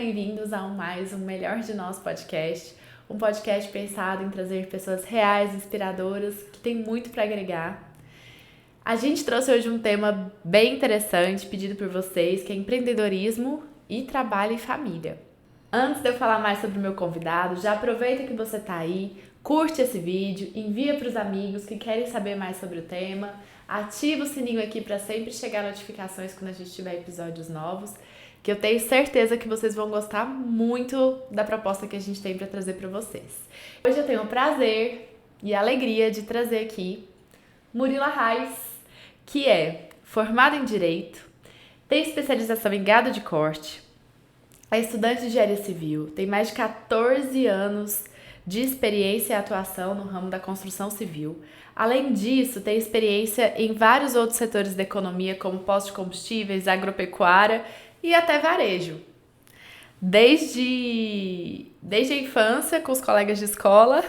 bem-vindos a mais um Melhor de Nós podcast, um podcast pensado em trazer pessoas reais, inspiradoras, que tem muito para agregar. A gente trouxe hoje um tema bem interessante, pedido por vocês, que é empreendedorismo e trabalho e família. Antes de eu falar mais sobre o meu convidado, já aproveita que você está aí, curte esse vídeo, envia para os amigos que querem saber mais sobre o tema, ativa o sininho aqui para sempre chegar notificações quando a gente tiver episódios novos, que eu tenho certeza que vocês vão gostar muito da proposta que a gente tem para trazer para vocês. Hoje eu tenho o prazer e a alegria de trazer aqui Murilo Arraes, que é formado em Direito, tem especialização em gado de corte, é estudante de engenharia civil, tem mais de 14 anos de experiência e atuação no ramo da construção civil. Além disso, tem experiência em vários outros setores da economia, como postos de combustíveis, agropecuária e até varejo. Desde a infância, com os colegas de escola,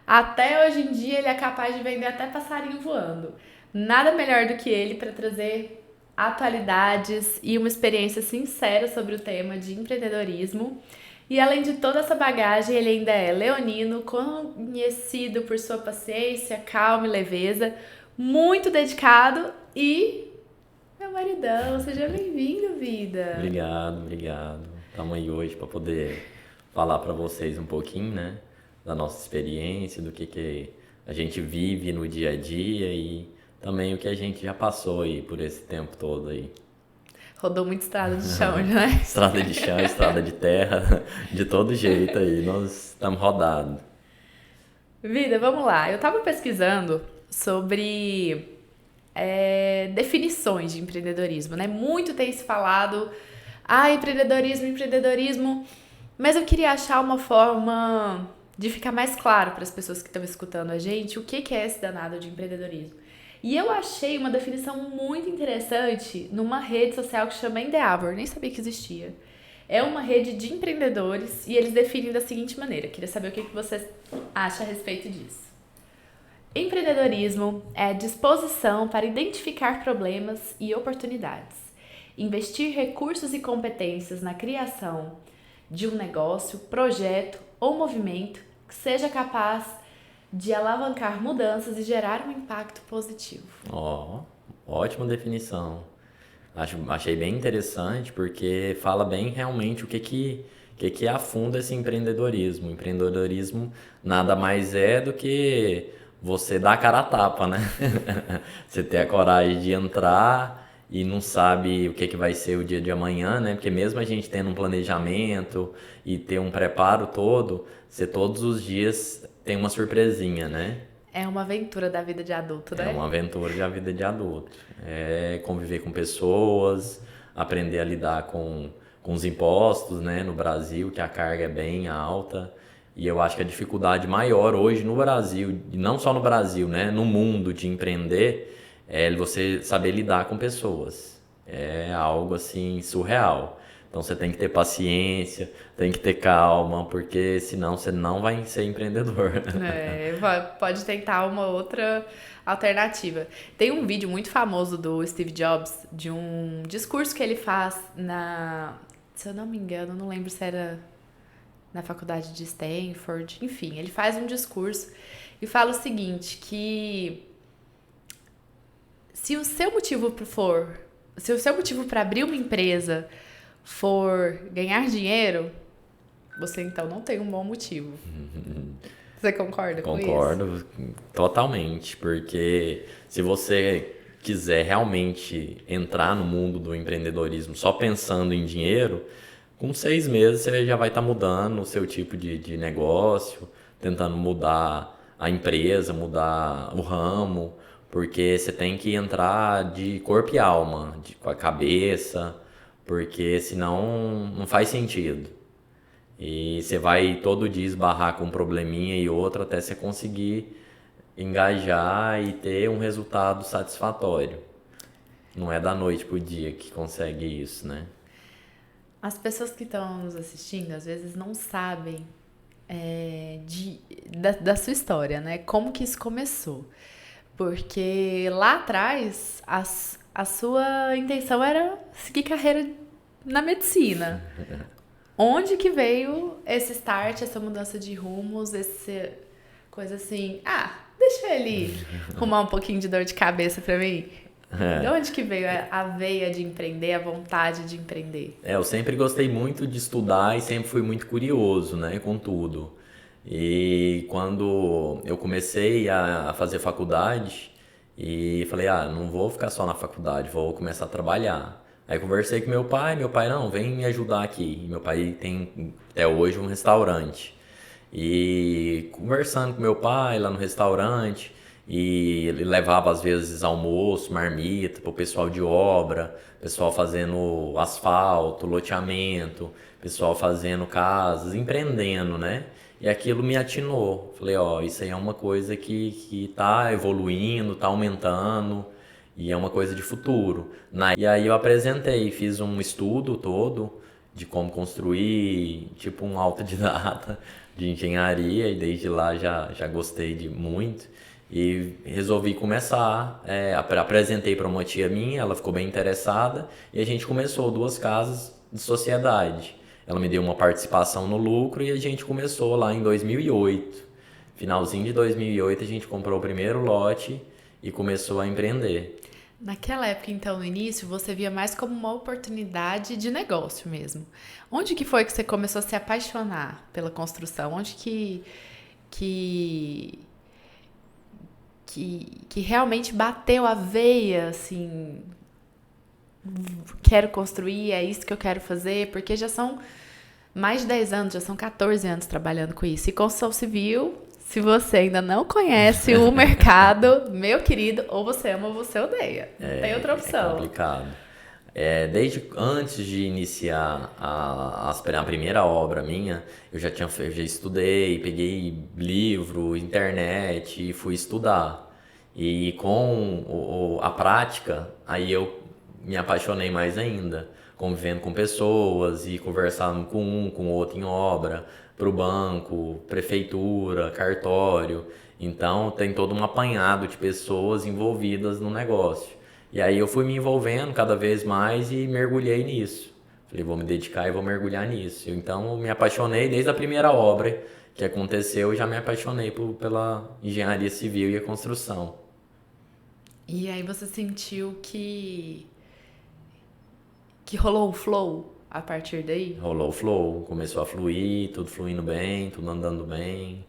até hoje em dia ele é capaz de vender até passarinho voando. Nada melhor do que ele para trazer atualidades e uma experiência sincera sobre o tema de empreendedorismo. E além de toda essa bagagem, ele ainda é leonino, conhecido por sua paciência, calma e leveza, muito dedicado e meu maridão. Seja bem-vindo, vida. Obrigado. Estamos aí hoje para poder falar para vocês um pouquinho, né, da nossa experiência, do que a gente vive no dia a dia e também o que a gente já passou aí por esse tempo todo aí. Rodou muito estrada de chão, né? Estrada de chão, estrada de terra, de todo jeito aí, nós estamos rodados. Vida, vamos lá. Eu tava pesquisando sobre definições de empreendedorismo, né? Muito tem se falado, empreendedorismo, mas eu queria achar uma forma de ficar mais claro para as pessoas que estão escutando a gente o que é esse danado de empreendedorismo. E eu achei uma definição muito interessante numa rede social que chama Endeavor, nem sabia que existia. É uma rede de empreendedores e eles definem da seguinte maneira. Queria saber o que você acha a respeito disso. Empreendedorismo é a disposição para identificar problemas e oportunidades, investir recursos e competências na criação de um negócio, projeto ou movimento que seja capaz de alavancar mudanças e gerar um impacto positivo. Ótima definição. Achei bem interessante porque fala bem realmente o que afunda esse empreendedorismo. O empreendedorismo nada mais é do que você dar a cara a tapa, né? Você ter a coragem de entrar e não sabe o que vai ser o dia de amanhã, né? Porque mesmo a gente tendo um planejamento e ter um preparo todo, você todos os dias tem uma surpresinha, né? É uma aventura da vida de adulto, né? É uma aventura da vida de adulto. É conviver com pessoas, aprender a lidar com os impostos, né? No Brasil, que a carga é bem alta. E eu acho que a dificuldade maior hoje no Brasil, e não só no Brasil, né? No mundo de empreender, é você saber lidar com pessoas. É algo assim surreal. Então você tem que ter paciência, tem que ter calma, porque senão você não vai ser empreendedor. Pode tentar uma outra alternativa. Tem um vídeo muito famoso do Steve Jobs, de um discurso que ele faz se eu não me engano, não lembro se era na faculdade de Stanford, enfim, ele faz um discurso e fala o seguinte, que se o seu motivo para abrir uma empresa for ganhar dinheiro, você então não tem um bom motivo. Você concorda com isso? Concordo totalmente, porque se você quiser realmente entrar no mundo do empreendedorismo só pensando em dinheiro, com 6 meses você já vai estar mudando o seu tipo de negócio, tentando mudar a empresa, mudar o ramo, porque você tem que entrar de corpo e alma, com a cabeça, porque senão não faz sentido. E você vai todo dia esbarrar com um probleminha e outro até você conseguir engajar e ter um resultado satisfatório. Não é da noite pro dia que consegue isso, né? As pessoas que estão nos assistindo às vezes não sabem da sua história, né? Como que isso começou. Porque lá atrás a sua intenção era seguir carreira na medicina. Onde que veio esse start, essa mudança de rumos, essa coisa assim, deixa ele arrumar um pouquinho de dor de cabeça pra mim? De onde que veio a veia de empreender, a vontade de empreender? Eu sempre gostei muito de estudar e sempre fui muito curioso, né, com tudo. E quando eu comecei a fazer faculdade, e falei, não vou ficar só na faculdade, vou começar a trabalhar. Aí conversei com meu pai, não, vem me ajudar aqui. E meu pai tem até hoje um restaurante. E conversando com meu pai lá no restaurante, e ele levava às vezes almoço, marmita pro pessoal de obra, pessoal fazendo asfalto, loteamento, pessoal fazendo casas, empreendendo, né? E aquilo me atinou. Falei, isso aí é uma coisa que tá evoluindo, tá aumentando e é uma coisa de futuro. E aí eu apresentei, fiz um estudo todo de como construir, tipo um autodidata de engenharia, e desde lá já gostei de muito. E resolvi começar, apresentei para uma tia minha, ela ficou bem interessada e a gente começou 2 casas de sociedade. Ela me deu uma participação no lucro e a gente começou lá em 2008. Finalzinho de 2008 a gente comprou o primeiro lote e começou a empreender. Naquela época, então, no início, você via mais como uma oportunidade de negócio mesmo. Onde que foi que você começou a se apaixonar pela construção? Onde que realmente bateu a veia, assim, quero construir, é isso que eu quero fazer, porque já são mais de 10 anos, já são 14 anos trabalhando com isso. E construção civil, se você ainda não conhece o mercado, meu querido, ou você ama ou você odeia. Não tem outra opção. É complicado. Desde antes de iniciar a primeira obra minha, eu já estudei, peguei livro, internet e fui estudar. E com a prática, aí eu me apaixonei mais ainda, convivendo com pessoas e conversando com um, com outro em obra, para o banco, prefeitura, cartório. Então tem todo um apanhado de pessoas envolvidas no negócio. E aí eu fui me envolvendo cada vez mais e mergulhei nisso. Falei, vou me dedicar e vou mergulhar nisso. Então eu me apaixonei desde a primeira obra que aconteceu, eu já me apaixonei pela engenharia civil e a construção. E aí você sentiu que rolou um flow a partir daí? Rolou o flow, começou a fluir, tudo fluindo bem, tudo andando bem,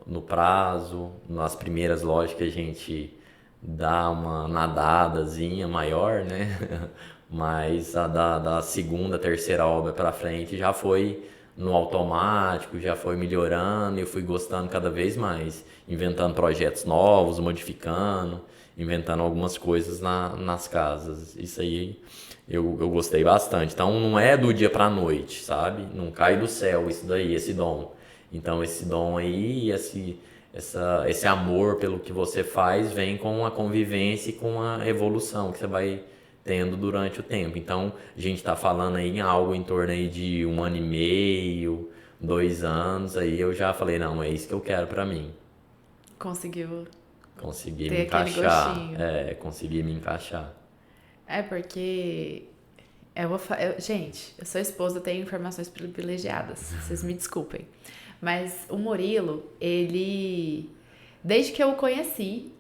no prazo. Nas primeiras lojas que a gente dá uma nadadazinha maior, né? Mas a da segunda, terceira obra pra frente já foi no automático, já foi melhorando e eu fui gostando cada vez mais, inventando projetos novos, modificando, inventando algumas coisas nas casas. Isso aí eu gostei bastante. Então não é do dia pra noite, sabe? Não cai do céu isso daí, esse dom. Então esse dom aí, esse amor pelo que você faz vem com a convivência e com a evolução que você vai tendo durante o tempo. Então a gente está falando aí em algo em torno aí de 1 ano e meio, 2 anos, aí eu já falei, não, é isso que eu quero pra mim. Conseguiu Consegui ter me aquele encaixar. gostinho. Consegui me encaixar. É porque gente, eu sou esposa, eu tenho informações privilegiadas, vocês me desculpem. Mas o Murilo, ele, desde que eu o conheci,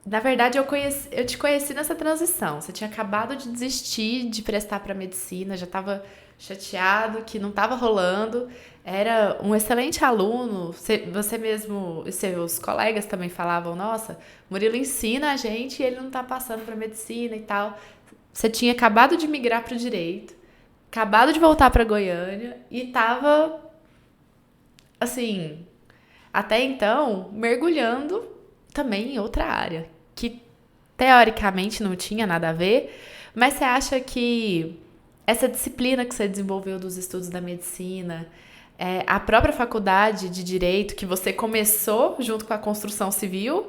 na verdade, eu te conheci nessa transição. Você tinha acabado de desistir de prestar para medicina, já estava chateado que não estava rolando. Era um excelente aluno. Você mesmo e seus colegas também falavam: nossa, Murilo ensina a gente e ele não está passando para medicina e tal. Você tinha acabado de migrar para o direito, acabado de voltar para Goiânia e estava, assim, até então, mergulhando também em outra área, que teoricamente não tinha nada a ver, mas você acha que essa disciplina que você desenvolveu dos estudos da medicina, a própria faculdade de Direito, que você começou junto com a construção civil,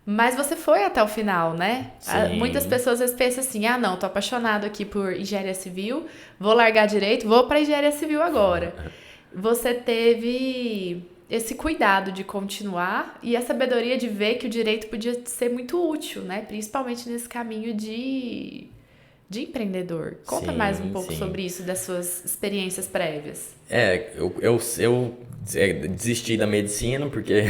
mas você foi até o final, né? Sim. Muitas pessoas às vezes pensam assim, não, tô apaixonado aqui por engenharia civil, vou largar Direito, vou para engenharia civil agora. Você teve esse cuidado de continuar e a sabedoria de ver que o direito podia ser muito útil, né? Principalmente nesse caminho de de empreendedor. Conta mais um pouco Sim. sobre isso, das suas experiências prévias. Eu desisti da medicina porque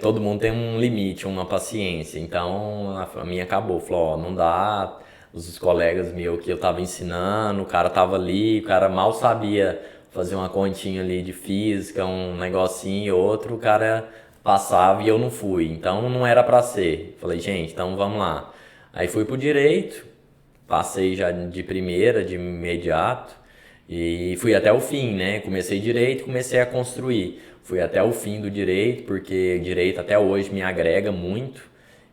todo mundo tem um limite, uma paciência. Então a minha acabou. Falou, ó, não dá. Os colegas meus que eu tava ensinando, o cara tava ali, o cara mal sabia fazer uma continha ali de física, um negocinho e outro, o cara passava e eu não fui. Então não era pra ser. Falei, gente, então vamos lá. Aí fui pro direito, passei já de primeira, de imediato, e fui até o fim, né? Comecei direito, comecei a construir. Fui até o fim do direito, porque direito até hoje me agrega muito.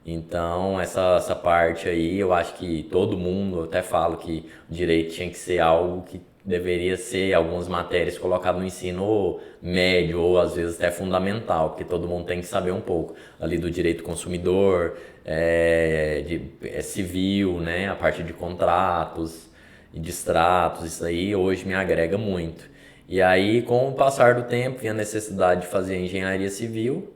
Então, essa parte aí, eu acho que todo mundo, eu até falo que o direito tinha que ser algo que deveria ser algumas matérias colocadas no ensino médio ou às vezes até fundamental, porque todo mundo tem que saber um pouco ali do direito do consumidor, civil, né, a parte de contratos e distratos, isso aí hoje me agrega muito. E aí, com o passar do tempo, vinha a necessidade de fazer engenharia civil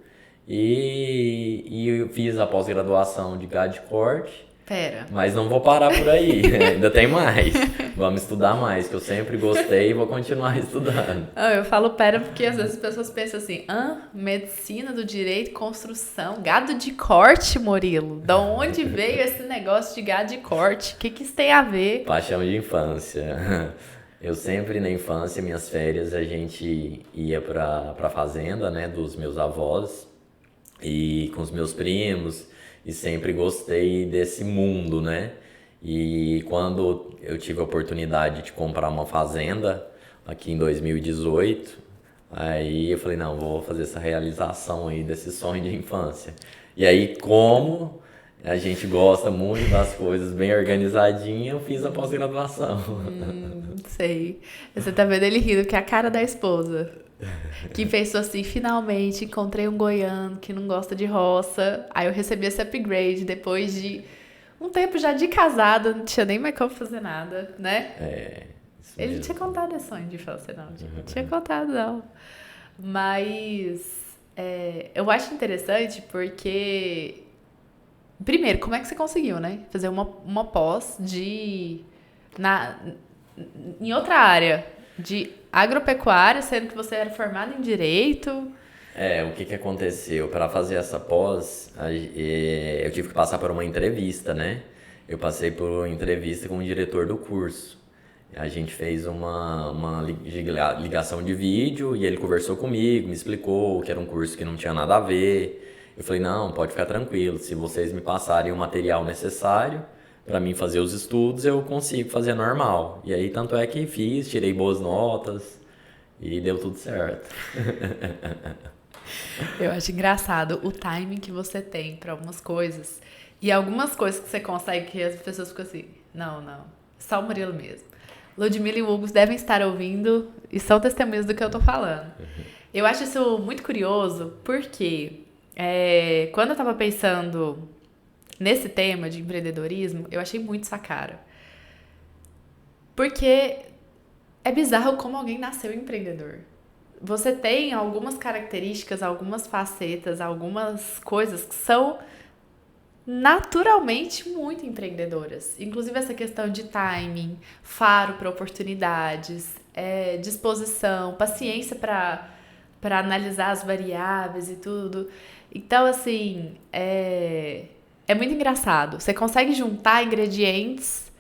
e eu fiz a pós-graduação de gado de corte, Pera. mas não vou parar por aí, ainda tem mais. Vamos estudar mais, que eu sempre gostei e vou continuar estudando. Eu falo pera porque às vezes as pessoas pensam assim, medicina do direito, construção, gado de corte, Murilo. Da onde veio esse negócio de gado de corte? O que isso tem a ver? Paixão de infância. Eu sempre na infância, minhas férias, a gente ia pra fazenda, né, dos meus avós e com os meus primos e sempre gostei desse mundo, né? E quando eu tive a oportunidade de comprar uma fazenda aqui em 2018, aí eu falei, não, vou fazer essa realização aí desse sonho de infância. E aí, como a gente gosta muito das coisas bem organizadinhas, eu fiz a pós-graduação. Sei. Você tá vendo ele rindo, que é a cara da esposa. Que pensou assim, finalmente encontrei um goiano que não gosta de roça. Aí eu recebi esse upgrade depois de um tempo já de casada, não tinha nem mais como fazer nada, né? Isso Ele mesmo. tinha contado esse sonho de infância, não. Não tinha contado, não. Mas eu acho interessante porque... Primeiro, como é que você conseguiu, né? Fazer uma pós em outra área de agropecuária, sendo que você era formado em direito. O que aconteceu? Para fazer essa pós, eu tive que passar por uma entrevista, né? Eu passei por uma entrevista com o diretor do curso. A gente fez uma ligação de vídeo e ele conversou comigo, me explicou que era um curso que não tinha nada a ver. Eu falei, não, pode ficar tranquilo, se vocês me passarem o material necessário para mim fazer os estudos, eu consigo fazer normal. E aí, tanto é que fiz, tirei boas notas e deu tudo certo. Eu acho engraçado o timing que você tem para algumas coisas. E algumas coisas que você consegue que as pessoas ficam assim, não, só o Murilo mesmo. Ludmilla e Hugo devem estar ouvindo e são testemunhas do que eu tô falando. Eu acho isso muito curioso porque quando eu tava pensando nesse tema de empreendedorismo, eu achei muito sua cara. Porque é bizarro como alguém nasceu empreendedor. Você tem algumas características, algumas facetas, algumas coisas que são naturalmente muito empreendedoras. Inclusive essa questão de timing, faro para oportunidades, disposição, paciência para analisar as variáveis e tudo. Então, assim, é muito engraçado. Você consegue juntar ingredientes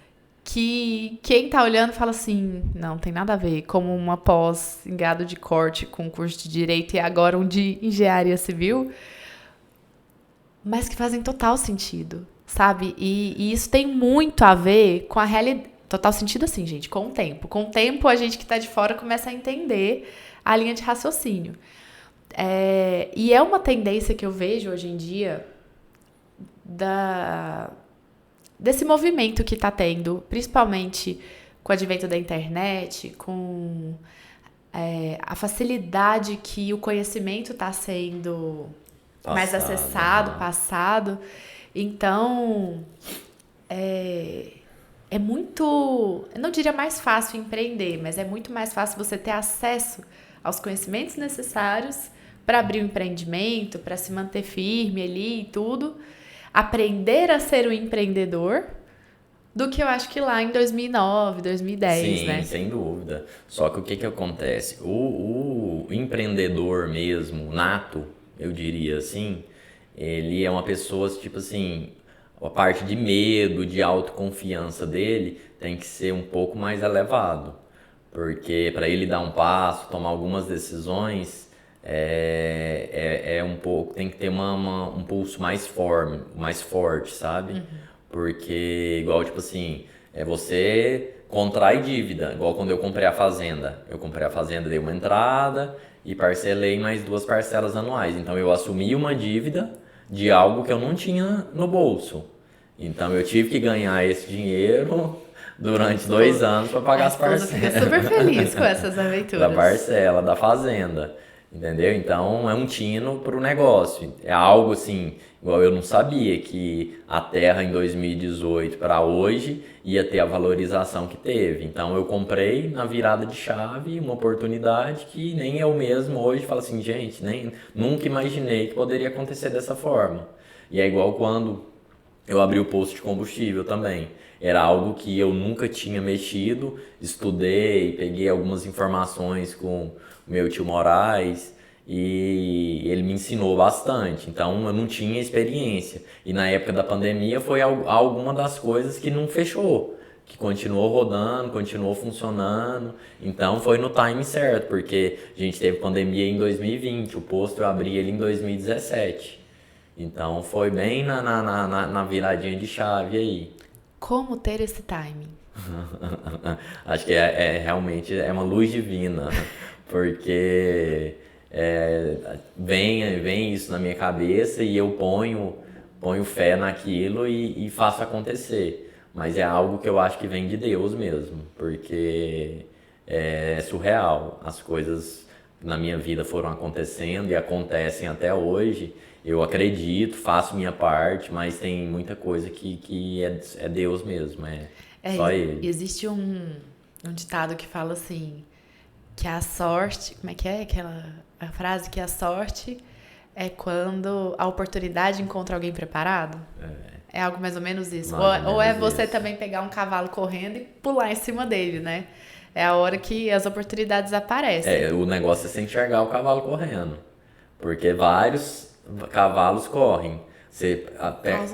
que quem tá olhando fala assim, não tem nada a ver, como uma pós em gado de corte com curso de direito e agora um de engenharia civil, mas que fazem total sentido, sabe? E isso tem muito a ver com a realidade. Total sentido assim, gente, com o tempo. Com o tempo, a gente que tá de fora começa a entender a linha de raciocínio. E é uma tendência que eu vejo hoje em dia desse movimento que está tendo, principalmente com o advento da internet, com a facilidade que o conhecimento está sendo mais acessado, passado. Então, é muito, eu não diria mais fácil empreender, mas é muito mais fácil você ter acesso aos conhecimentos necessários para abrir um empreendimento, para se manter firme ali e tudo, aprender a ser um empreendedor, do que eu acho que lá em 2009, 2010, Sim, né? sem dúvida. Só que o que que acontece? O empreendedor mesmo, nato, eu diria assim, ele é uma pessoa, tipo assim, a parte de medo, de autoconfiança dele tem que ser um pouco mais elevado. Porque para ele dar um passo, tomar algumas decisões, é um pouco, tem que ter um pulso mais forte, sabe? Porque, igual, tipo assim, você contrai dívida, igual quando eu comprei a fazenda. Eu comprei a fazenda, dei uma entrada e parcelei mais 2 parcelas anuais. Então eu assumi uma dívida de algo que eu não tinha no bolso. Então eu tive que ganhar esse dinheiro durante 2 anos para pagar A as esposa fica parcelas super feliz com essas da aventuras. parcela, da fazenda. Entendeu? Então é um tino pro negócio. É algo assim, igual eu não sabia que a terra em 2018 para hoje ia ter a valorização que teve. Então eu comprei na virada de chave uma oportunidade que nem eu mesmo hoje falo assim, gente, nem nunca imaginei que poderia acontecer dessa forma. E é igual quando eu abri o posto de combustível também. Era algo que eu nunca tinha mexido, estudei, peguei algumas informações com o meu tio Moraes e ele me ensinou bastante. Então eu não tinha experiência. E na época da pandemia foi alguma das coisas que não fechou, que continuou rodando, continuou funcionando. Então foi no time certo, porque a gente teve pandemia em 2020, o posto eu abri ele em 2017. Então foi bem na viradinha de chave aí. Como ter esse timing? Acho que realmente é uma luz divina, porque vem isso na minha cabeça e eu ponho fé naquilo e faço acontecer. Mas é algo que eu acho que vem de Deus mesmo, porque é surreal. As coisas na minha vida foram acontecendo e acontecem até hoje. Eu acredito, faço minha parte, mas tem muita coisa que é Deus mesmo, é só Ele. Existe um ditado que fala assim, que a sorte, como é que é aquela a frase? Que a sorte é quando a oportunidade encontra alguém preparado? É algo mais ou menos isso. Mais ou Ou é menos você isso. também pegar um cavalo correndo e pular em cima dele, né? É a hora que as oportunidades aparecem. O negócio é você enxergar o cavalo correndo, porque vários cavalos correm. Você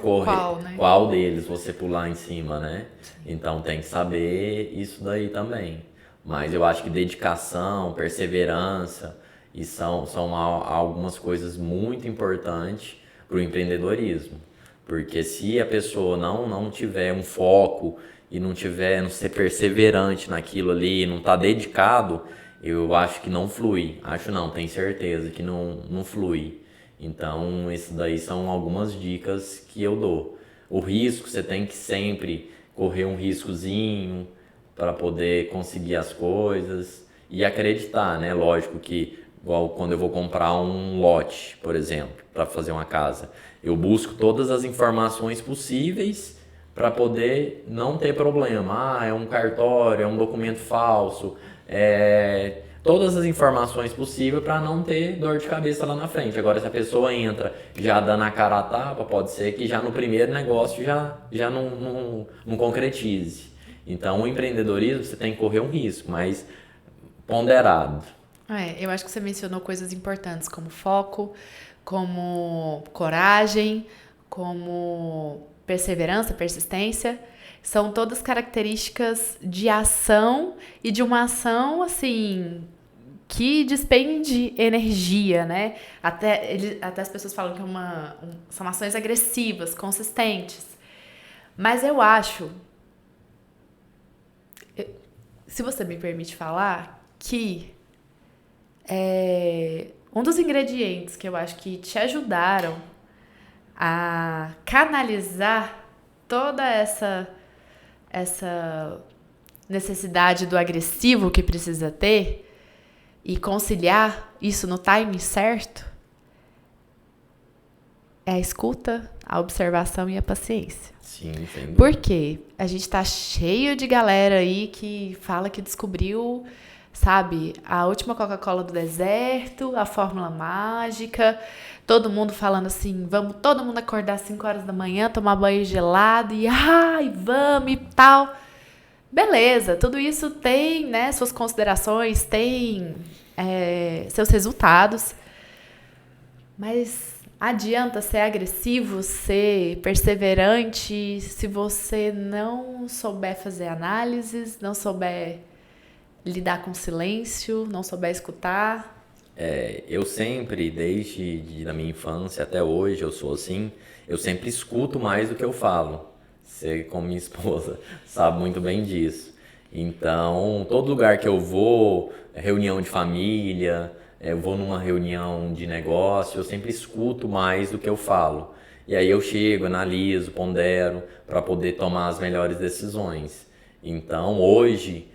corre, Qual, né? qual deles você pular em cima, né? Então tem que saber isso daí também. Mas eu acho que dedicação, perseverança, e são algumas coisas muito importantes para o empreendedorismo. Porque se a pessoa não tiver um foco e não ser perseverante naquilo ali, não tá dedicado, eu acho que não flui. Acho não, tenho certeza que não flui. Então, isso daí são algumas dicas que eu dou. O risco, você tem que sempre correr um riscozinho para poder conseguir as coisas e acreditar, né? Lógico que, igual quando eu vou comprar um lote, por exemplo, para fazer uma casa, eu busco todas as informações possíveis para poder não ter problema. Ah, é um cartório, é um documento falso, todas as informações possíveis para não ter dor de cabeça lá na frente. Agora, se a pessoa entra já dando a cara a tapa, pode ser que já no primeiro negócio já não concretize. Então, o empreendedorismo você tem que correr um risco, mas ponderado. Eu acho que você mencionou coisas importantes como foco, como coragem, como perseverança, persistência. São todas características de ação e de uma ação, assim, que despende energia, né? Até as pessoas falam que são ações agressivas, consistentes. Mas eu acho, se você me permite falar, que um dos ingredientes que eu acho que te ajudaram a canalizar toda essa necessidade do agressivo que precisa ter e conciliar isso no timing certo é a escuta, a observação e a paciência. Sim, sem dúvida. Por quê? A gente tá cheio de galera aí que fala que descobriu, sabe? A última Coca-Cola do deserto, a fórmula mágica, todo mundo falando assim, vamos todo mundo acordar às 5 horas da manhã, tomar banho gelado e ai, vamos e tal. Beleza, tudo isso tem, né, suas considerações, tem seus resultados, mas adianta ser agressivo, ser perseverante, se você não souber fazer análises, não souber lidar com silêncio, não souber escutar. Eu sempre, desde a minha infância até hoje, eu sou assim, eu sempre escuto mais do que eu falo. Você, como minha esposa, sabe muito bem disso. Então, todo lugar que eu vou, reunião de família, eu vou numa reunião de negócio, eu sempre escuto mais do que eu falo. E aí eu chego, analiso, pondero, para poder tomar as melhores decisões. Então, hoje,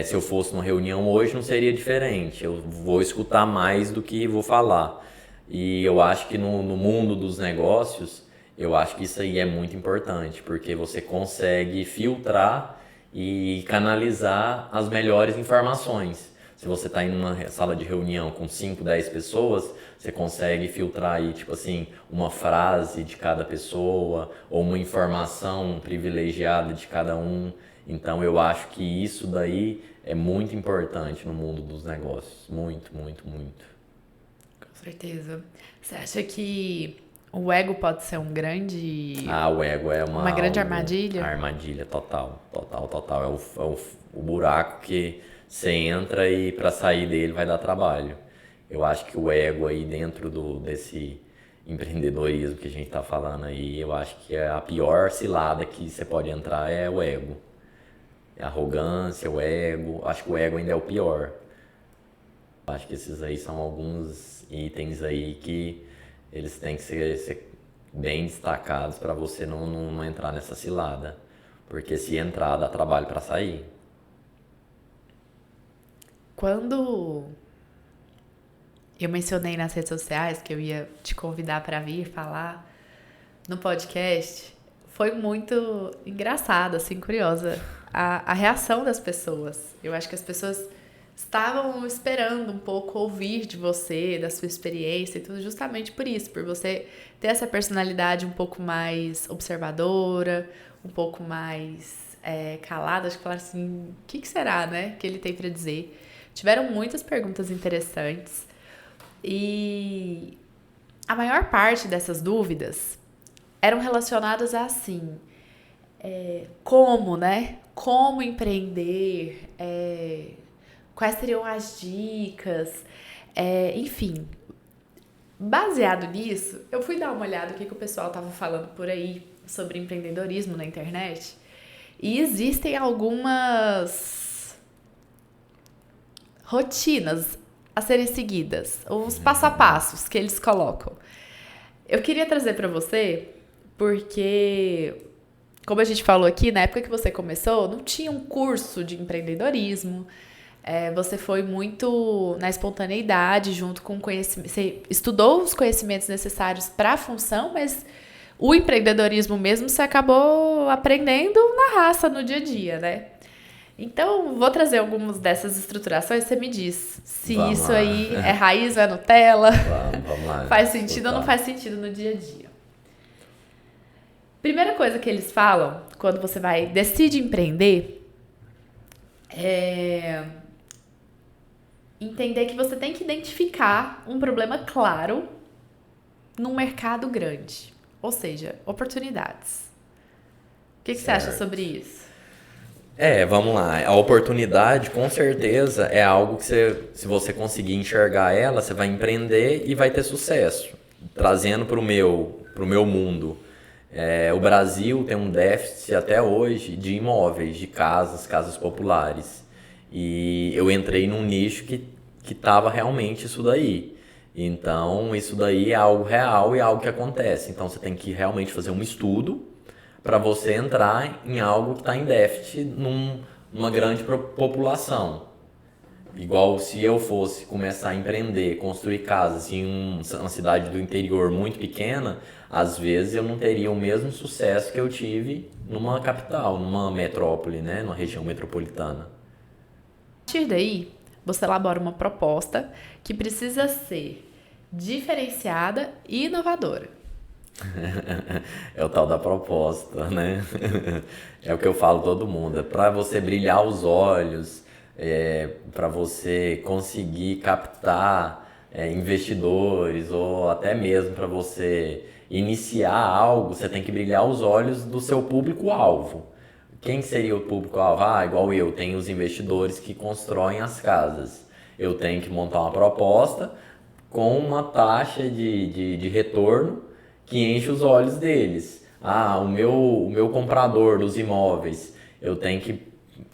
se eu fosse numa reunião hoje, não seria diferente. Eu vou escutar mais do que vou falar. E eu acho que no mundo dos negócios, eu acho que isso aí é muito importante, porque você consegue filtrar e canalizar as melhores informações. Se você está em uma sala de reunião com 5, 10 pessoas, você consegue filtrar aí, tipo assim, uma frase de cada pessoa ou uma informação privilegiada de cada um. Então eu acho que isso daí é muito importante no mundo dos negócios. Muito, muito, muito. Com certeza. Você acha que o ego pode ser um grande... O ego é uma grande armadilha? Armadilha total, total, total. O buraco que você entra e para sair dele vai dar trabalho. Eu acho que o ego aí dentro desse empreendedorismo que a gente está falando aí, eu acho que a pior cilada que você pode entrar é o ego. A arrogância, o ego. Acho que o ego ainda é o pior. Acho que esses aí são alguns itens aí que eles têm que ser bem destacados para você não entrar nessa cilada. Porque se entrar, dá trabalho para sair. Quando eu mencionei nas redes sociais que eu ia te convidar para vir falar no podcast, foi muito engraçado, assim, curiosa a reação das pessoas. Eu acho que as pessoas estavam esperando um pouco ouvir de você, da sua experiência e tudo, justamente por isso, por você ter essa personalidade um pouco mais observadora, um pouco mais calada. Acho que falaram assim, o que será, né, que ele tem para dizer? Tiveram muitas perguntas interessantes e a maior parte dessas dúvidas eram relacionadas a assim, como, né? Como empreender, quais seriam as dicas, enfim. Baseado nisso, eu fui dar uma olhada no que o pessoal estava falando por aí sobre empreendedorismo na internet e existem algumas rotinas a serem seguidas, uns passo a passos que eles colocam. Eu queria trazer para você porque, como a gente falou aqui, na época que você começou, não tinha um curso de empreendedorismo. Você foi muito na espontaneidade, junto com o conhecimento. Você estudou os conhecimentos necessários para a função, mas o empreendedorismo mesmo você acabou aprendendo na raça, no dia a dia, né? Então, vou trazer algumas dessas estruturações. Você me diz se Vamos isso lá. aí é raiz ou é Nutella, Vamos lá. faz sentido ou não faz sentido no dia a dia. Primeira coisa que eles falam quando você decide empreender é entender que você tem que identificar um problema claro num mercado grande, ou seja, oportunidades. O que você acha sobre isso? Vamos lá. A oportunidade, com certeza, é algo que se você conseguir enxergar ela, você vai empreender e vai ter sucesso. Trazendo para o meu mundo, o Brasil tem um déficit até hoje de imóveis, de casas populares. E eu entrei num nicho que estava realmente isso daí. Então, isso daí é algo real e algo que acontece. Então, você tem que realmente fazer um estudo para você entrar em algo que está em déficit numa grande população. Igual se eu fosse começar a empreender, construir casas em uma cidade do interior muito pequena, às vezes eu não teria o mesmo sucesso que eu tive numa capital, numa metrópole, né, numa região metropolitana. A partir daí, você elabora uma proposta que precisa ser diferenciada e inovadora. É o tal da proposta, né? É o que eu falo todo mundo. É para você brilhar os olhos, para você conseguir captar investidores ou até mesmo para você iniciar algo, você tem que brilhar os olhos do seu público-alvo. Quem seria o público-alvo? Ah, igual eu, tenho os investidores que constroem as casas. Eu tenho que montar uma proposta com uma taxa de retorno que enche os olhos deles. Ah, o meu comprador dos imóveis, eu tenho que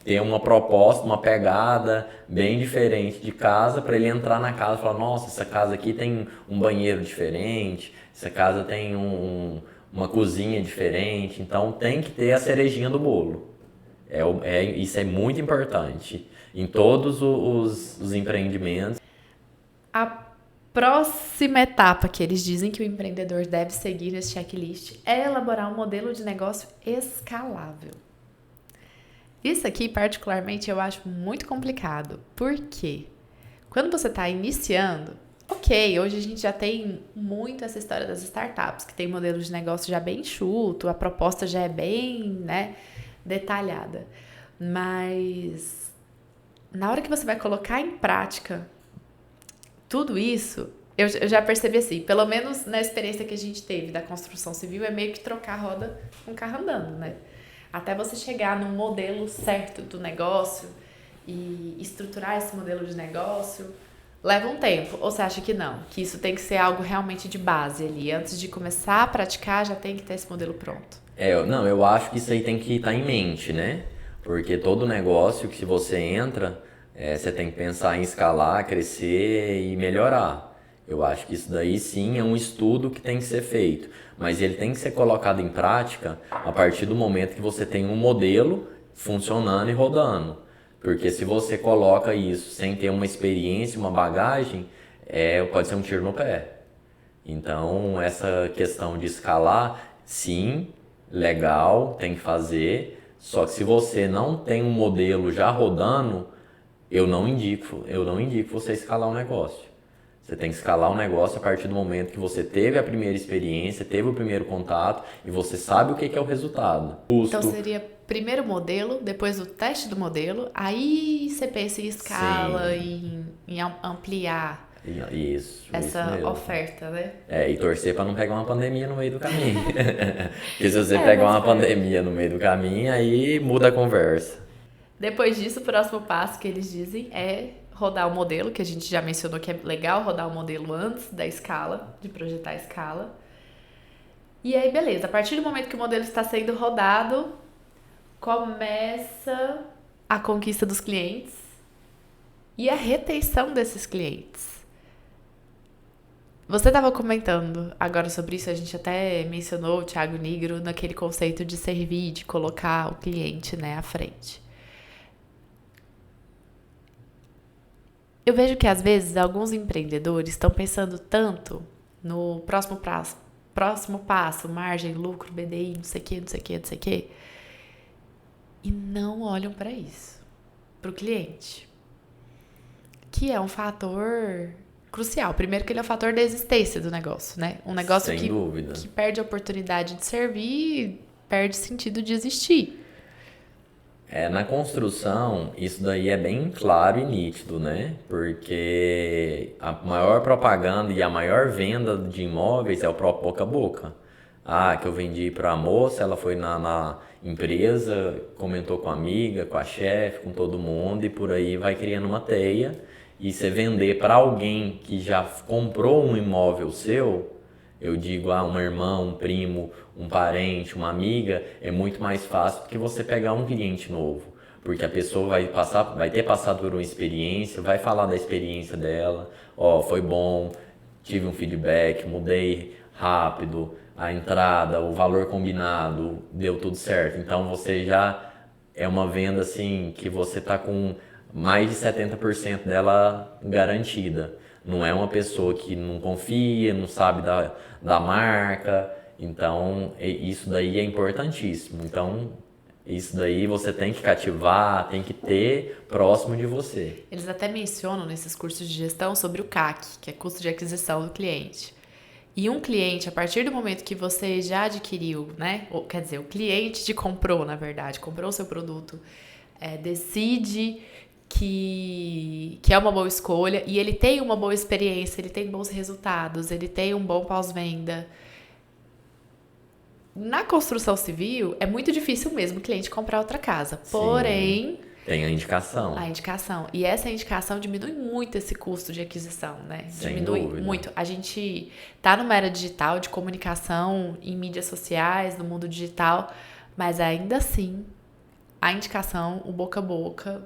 ter uma proposta, uma pegada bem diferente de casa para ele entrar na casa e falar, nossa, essa casa aqui tem um banheiro diferente, essa casa tem uma cozinha diferente, então tem que ter a cerejinha do bolo. Isso é muito importante em todos os empreendimentos. A próxima etapa que eles dizem que o empreendedor deve seguir nesse checklist é elaborar um modelo de negócio escalável. Isso aqui, particularmente, eu acho muito complicado. Por quê? Quando você está iniciando, ok, hoje a gente já tem muito essa história das startups, que tem modelo de negócio já bem enxuto, a proposta já é bem, né, detalhada. Mas na hora que você vai colocar em prática tudo isso, eu já percebi assim, pelo menos na experiência que a gente teve da construção civil, é meio que trocar a roda com o carro andando, né? Até você chegar num modelo certo do negócio e estruturar esse modelo de negócio, leva um tempo. Ou você acha que não? Que isso tem que ser algo realmente de base ali. Antes de começar a praticar, já tem que ter esse modelo pronto. Não, eu acho que isso aí tem que estar em mente, né? Porque todo negócio que se você entra, você tem que pensar em escalar, crescer e melhorar. Eu acho que isso daí sim é um estudo que tem que ser feito, mas ele tem que ser colocado em prática a partir do momento que você tem um modelo funcionando e rodando. Porque se você coloca isso sem ter uma experiência, uma bagagem, pode ser um tiro no pé. Então, essa questão de escalar, sim, legal, tem que fazer. Só que se você não tem um modelo já rodando, eu não indico você escalar um negócio. Você tem que escalar um negócio a partir do momento que você teve a primeira experiência, teve o primeiro contato e você sabe o que é o resultado. Então seria primeiro o modelo, depois o teste do modelo, aí você pensa em escala, em ampliar essa mesmo. oferta, né? E torcer para não pegar uma pandemia no meio do caminho. Porque se você pegar uma pandemia no meio do caminho, aí muda a conversa. Depois disso, o próximo passo que eles dizem é rodar o modelo, que a gente já mencionou que é legal rodar o modelo antes da escala, de projetar a escala. E aí, beleza, a partir do momento que o modelo está sendo rodado, começa a conquista dos clientes e a retenção desses clientes. Você estava comentando agora sobre isso, a gente até mencionou o Thiago Nigro naquele conceito de servir, de colocar o cliente, né, à frente. Eu vejo que às vezes alguns empreendedores estão pensando tanto no próximo passo, margem, lucro, BDI, não sei o que, não sei o que, não sei o que, e não olham para isso, para o cliente, que é um fator crucial. Primeiro que ele é o fator da existência do negócio, né? Um negócio que perde a oportunidade de servir, perde sentido de existir. Na construção, isso daí é bem claro e nítido, né? Porque a maior propaganda e a maior venda de imóveis é o próprio boca a boca. Ah, que eu vendi para a moça, ela foi na empresa, comentou com a amiga, com a chefe, com todo mundo e por aí vai criando uma teia. E você vender para alguém que já comprou um imóvel seu, eu digo, uma irmã, um primo, um parente, uma amiga, é muito mais fácil do que você pegar um cliente novo. Porque a pessoa vai ter passado por uma experiência, vai falar da experiência dela, foi bom, tive um feedback, mudei rápido, a entrada, o valor combinado, deu tudo certo. Então você já é uma venda assim que você está com mais de 70% dela garantida. Não é uma pessoa que não confia, não sabe da marca. Então, isso daí é importantíssimo. Então, Isso daí você tem que cativar, tem que ter próximo de você. Eles até mencionam nesses cursos de gestão sobre o CAC, que é custo de aquisição do cliente. E um cliente, a partir do momento que você já adquiriu, né? Ou, quer dizer, o cliente te comprou, na verdade, comprou o seu produto, decide que é uma boa escolha e ele tem uma boa experiência, ele tem bons resultados, ele tem um bom pós-venda. Na construção civil, é muito difícil mesmo o cliente comprar outra casa. Sim. Porém, Tem a indicação. a indicação. E essa indicação diminui muito esse custo de aquisição, né? Sem Diminui dúvida. muito. A gente tá numa era digital, de comunicação em mídias sociais, no mundo digital, mas ainda assim, a indicação, o boca a boca,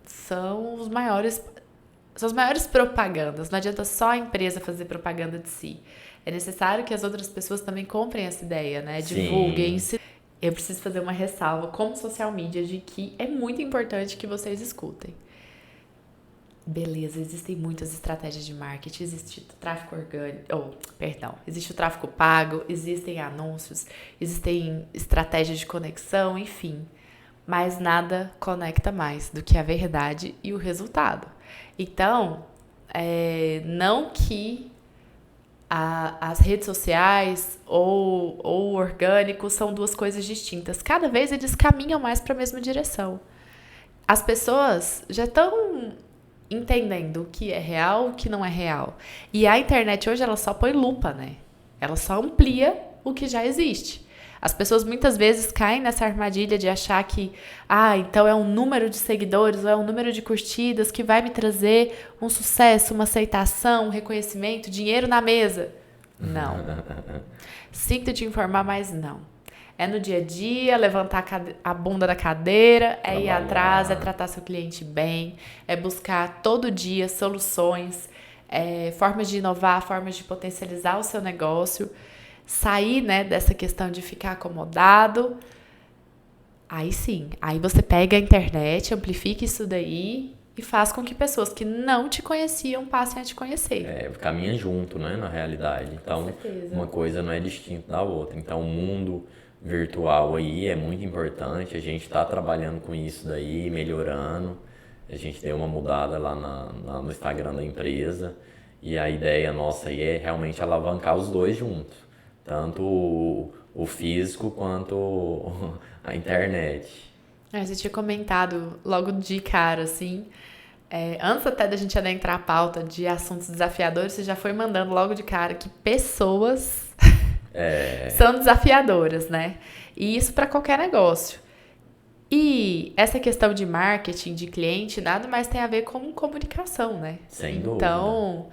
são as maiores propagandas. Não adianta só a empresa fazer propaganda de si. É necessário que as outras pessoas também comprem essa ideia, né? Sim. Divulguem-se. Eu preciso fazer uma ressalva como social media de que é muito importante que vocês escutem. Beleza, existem muitas estratégias de marketing, existe o tráfego orgânico, existe o tráfego pago, existem anúncios, existem estratégias de conexão, enfim. Mas nada conecta mais do que a verdade e o resultado. Então, não que as redes sociais ou o orgânico são duas coisas distintas. Cada vez eles caminham mais para a mesma direção. As pessoas já estão entendendo o que é real, o que não é real. E a internet hoje, ela só põe lupa, né? Ela só amplia o que já existe. As pessoas muitas vezes caem nessa armadilha de achar que, então é um número de seguidores ou é um número de curtidas que vai me trazer um sucesso, uma aceitação, um reconhecimento, dinheiro na mesa. Não. Sinto te informar, mas não. É no dia a dia, levantar a bunda da cadeira, é ir atrás, é tratar seu cliente bem, é buscar todo dia soluções, formas de inovar, formas de potencializar o seu negócio. Sair, né, dessa questão de ficar acomodado. Aí sim, aí você pega a internet, amplifica isso daí e faz com que pessoas que não te conheciam passem a te conhecer. Caminha junto, né, na realidade. Então, uma coisa não é distinta da outra. Então, o mundo virtual aí é muito importante. A gente está trabalhando com isso daí, melhorando. A gente deu uma mudada lá no Instagram da empresa. E a ideia nossa aí é realmente alavancar os dois juntos. Tanto o físico quanto a internet. Você tinha comentado logo de cara, assim, antes até da gente adentrar a pauta de assuntos desafiadores, você já foi mandando logo de cara que pessoas são desafiadoras, né? E isso para qualquer negócio. E essa questão de marketing, de cliente, nada mais tem a ver com comunicação, né? Sem dúvida. Então,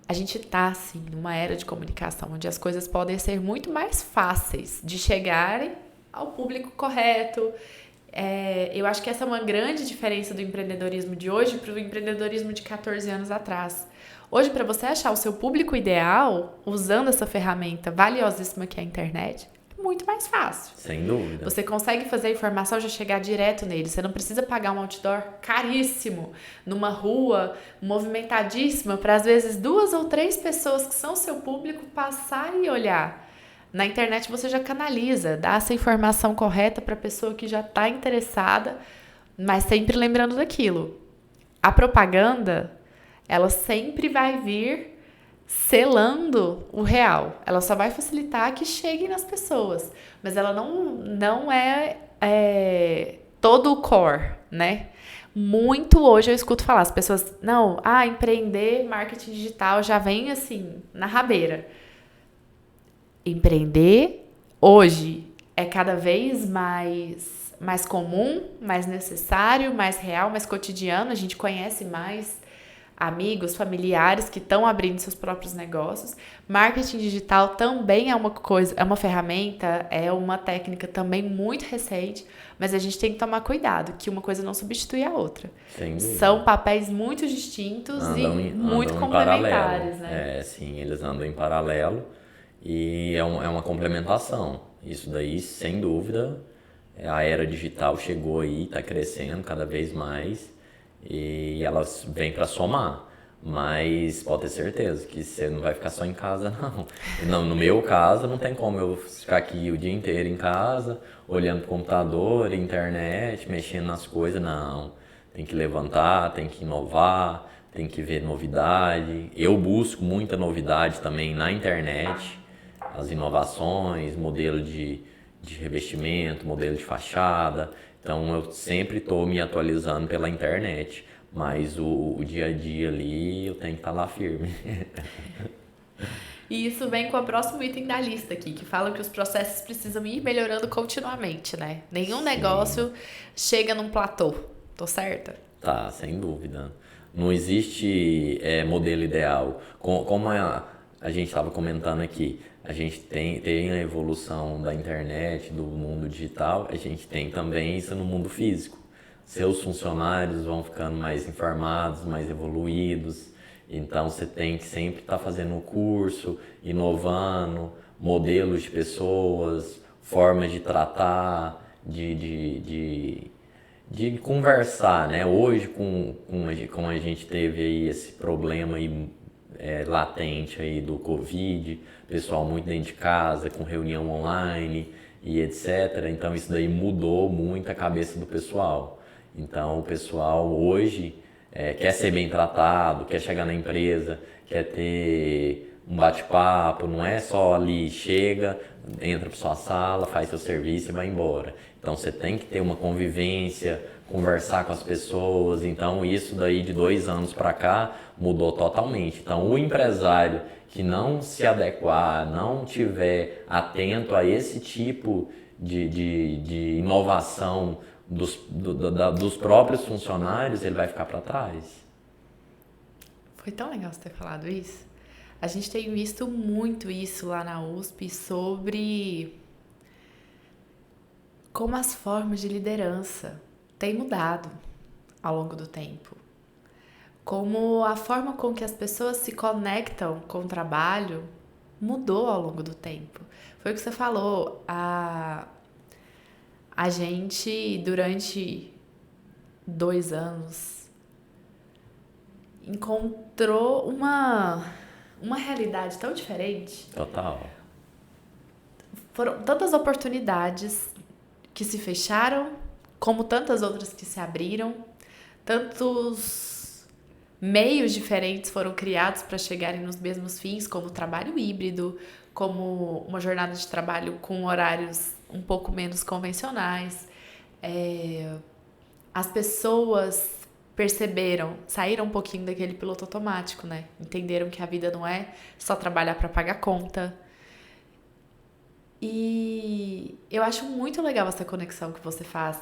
a gente tá, assim, numa era de comunicação, onde as coisas podem ser muito mais fáceis de chegarem ao público correto. Eu acho que essa é uma grande diferença do empreendedorismo de hoje para o empreendedorismo de 14 anos atrás. Hoje, para você achar o seu público ideal, usando essa ferramenta valiosíssima que é a internet, é muito mais fácil. Sem dúvida. Você consegue fazer a informação já chegar direto nele. Você não precisa pagar um outdoor caríssimo numa rua movimentadíssima para, às vezes, 2 ou 3 pessoas que são seu público passarem e olhar. Na internet você já canaliza, dá essa informação correta para a pessoa que já está interessada, mas sempre lembrando daquilo. A propaganda, ela sempre vai vir selando o real. Ela só vai facilitar que chegue nas pessoas, mas ela não é todo o core, né? Muito hoje eu escuto falar, as pessoas, empreender, marketing digital já vem assim, na rabeira. Empreender hoje é cada vez mais comum, mais necessário, mais real, mais cotidiano. A gente conhece mais amigos, familiares que estão abrindo seus próprios negócios. Marketing digital também é uma ferramenta, é uma técnica também muito recente, mas a gente tem que tomar cuidado, que uma coisa não substitui a outra. São papéis muito distintos e muito complementares, né? Sim, eles andam em paralelo. E é uma complementação. Isso daí, sem dúvida, a era digital chegou aí, está crescendo cada vez mais e elas vêm para somar. Mas pode ter certeza que você não vai ficar só em casa, não. Não, no meu caso, não tem como eu ficar aqui o dia inteiro em casa, olhando pro computador, internet, mexendo nas coisas, não. Tem que levantar, tem que inovar, tem que ver novidade. Eu busco muita novidade também na internet, as inovações, modelo de revestimento, modelo de fachada. Então eu sempre estou me atualizando pela internet. Mas o dia a dia ali eu tenho que estar lá firme. E isso vem com o próximo item da lista aqui, que fala que os processos precisam ir melhorando continuamente, né? Nenhum Sim, negócio chega num platô. Tô certa? tá, sem dúvida. Não existe modelo ideal. Como a gente estava comentando aqui, a gente tem a evolução da internet, do mundo digital, a gente tem também isso no mundo físico. Seus funcionários vão ficando mais informados, mais evoluídos. Então você tem que sempre estar fazendo um curso, inovando, modelos de pessoas, formas de tratar, de conversar, né? Hoje, com a gente teve aí esse problema aí, latente aí do Covid, pessoal muito dentro de casa, com reunião online e etc. Então isso daí mudou muito a cabeça do pessoal. Então o pessoal hoje quer ser bem tratado, quer chegar na empresa, quer ter um bate-papo, não é só ali, chega, entra para sua sala, faz seu serviço e vai embora. Então você tem que ter uma convivência, conversar com as pessoas. Então isso daí de 2 anos para cá mudou totalmente. Então o empresário que não se adequar, não tiver atento a esse tipo de inovação dos próprios funcionários, ele vai ficar para trás. Foi tão legal você ter falado isso. A gente tem visto muito isso lá na USP sobre como as formas de liderança têm mudado ao longo do tempo. Como a forma com que as pessoas se conectam com o trabalho mudou ao longo do tempo. Foi o que você falou, a gente, durante 2 anos, encontrou uma realidade tão diferente. Total. Foram tantas oportunidades que se fecharam, como tantas outras que se abriram, tantos meios diferentes foram criados para chegarem nos mesmos fins, como o trabalho híbrido, como uma jornada de trabalho com horários um pouco menos convencionais. As pessoas perceberam, saíram um pouquinho daquele piloto automático, né? Entenderam que a vida não é só trabalhar para pagar conta. E eu acho muito legal essa conexão que você faz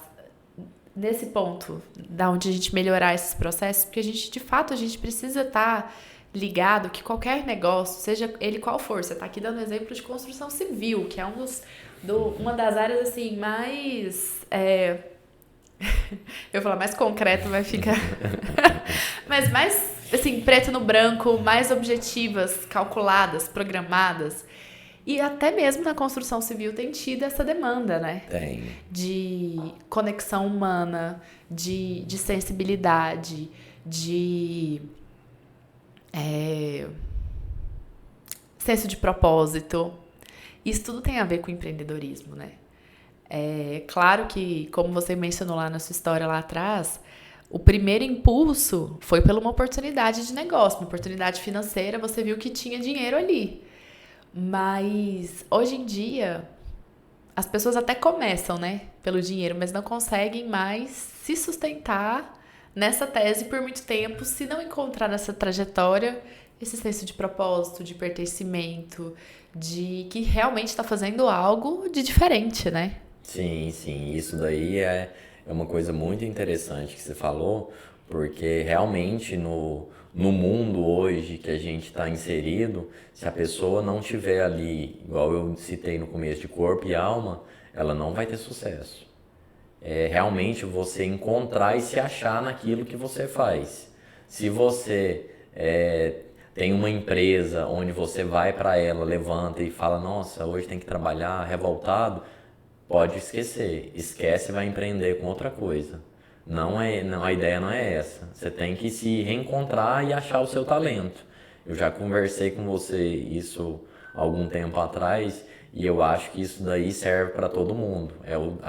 nesse ponto, da onde a gente melhorar esses processos, porque de fato, a gente precisa estar ligado que qualquer negócio, seja ele qual for, você está aqui dando exemplo de construção civil, que é uma das áreas assim mais eu vou falar mais concreto, vai ficar mas mais assim, preto no branco, mais objetivas, calculadas, programadas. E até mesmo na construção civil tem tido essa demanda, né? Tem. De conexão humana, de sensibilidade, de senso de propósito. Isso tudo tem a ver com empreendedorismo, né? É claro que, como você mencionou lá na sua história lá atrás, o primeiro impulso foi por uma oportunidade de negócio, uma oportunidade financeira, você viu que tinha dinheiro ali. Mas hoje em dia as pessoas até começam, né, pelo dinheiro, mas não conseguem mais se sustentar nessa tese por muito tempo se não encontrar nessa trajetória esse senso de propósito, de pertencimento, de que realmente está fazendo algo de diferente, né? Sim, sim, isso daí é uma coisa muito interessante que você falou, porque realmente no mundo hoje que a gente está inserido, se a pessoa não tiver ali, igual eu citei no começo, de corpo e alma, ela não vai ter sucesso. É realmente você encontrar e se achar naquilo que você faz. Se você tem uma empresa onde você vai para ela, levanta e fala, nossa, hoje tem que trabalhar revoltado, pode esquecer. Esquece e vai empreender com outra coisa. Não, a ideia não é essa. Você tem que se reencontrar e achar o seu talento. Eu já conversei com você isso há algum tempo atrás e eu acho que isso daí serve para todo mundo.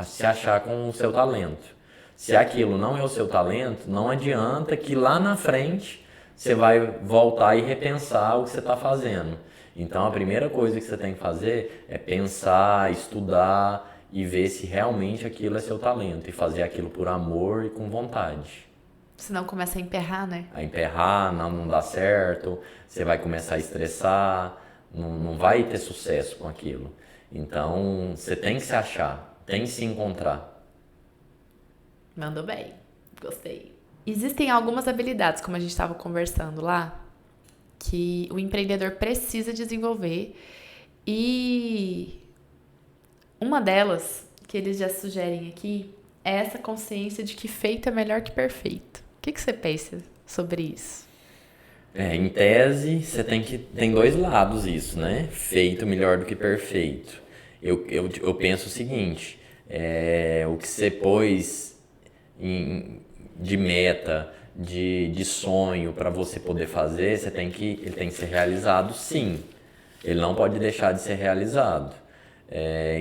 Se achar com o seu talento. Se aquilo não é o seu talento, não adianta que lá na frente você vai voltar e repensar o que você está fazendo. Então a primeira coisa que você tem que fazer é pensar, estudar e ver se realmente aquilo é seu talento e fazer aquilo por amor e com vontade. Senão começa a emperrar, né? A emperrar, não dá certo, você vai começar a estressar, não vai ter sucesso com aquilo. Então você tem que se achar, tem que se encontrar. Mandou bem. Gostei. Existem algumas habilidades, como a gente estava conversando lá, que o empreendedor precisa desenvolver. E uma delas, que eles já sugerem aqui, é essa consciência de que feito é melhor que perfeito. O que você pensa sobre isso? Em tese, tem dois lados isso, né? Feito melhor do que perfeito. Eu penso o seguinte, o que você pôs de meta, de sonho para você poder fazer, ele tem que ser realizado sim. Ele não pode deixar de ser realizado.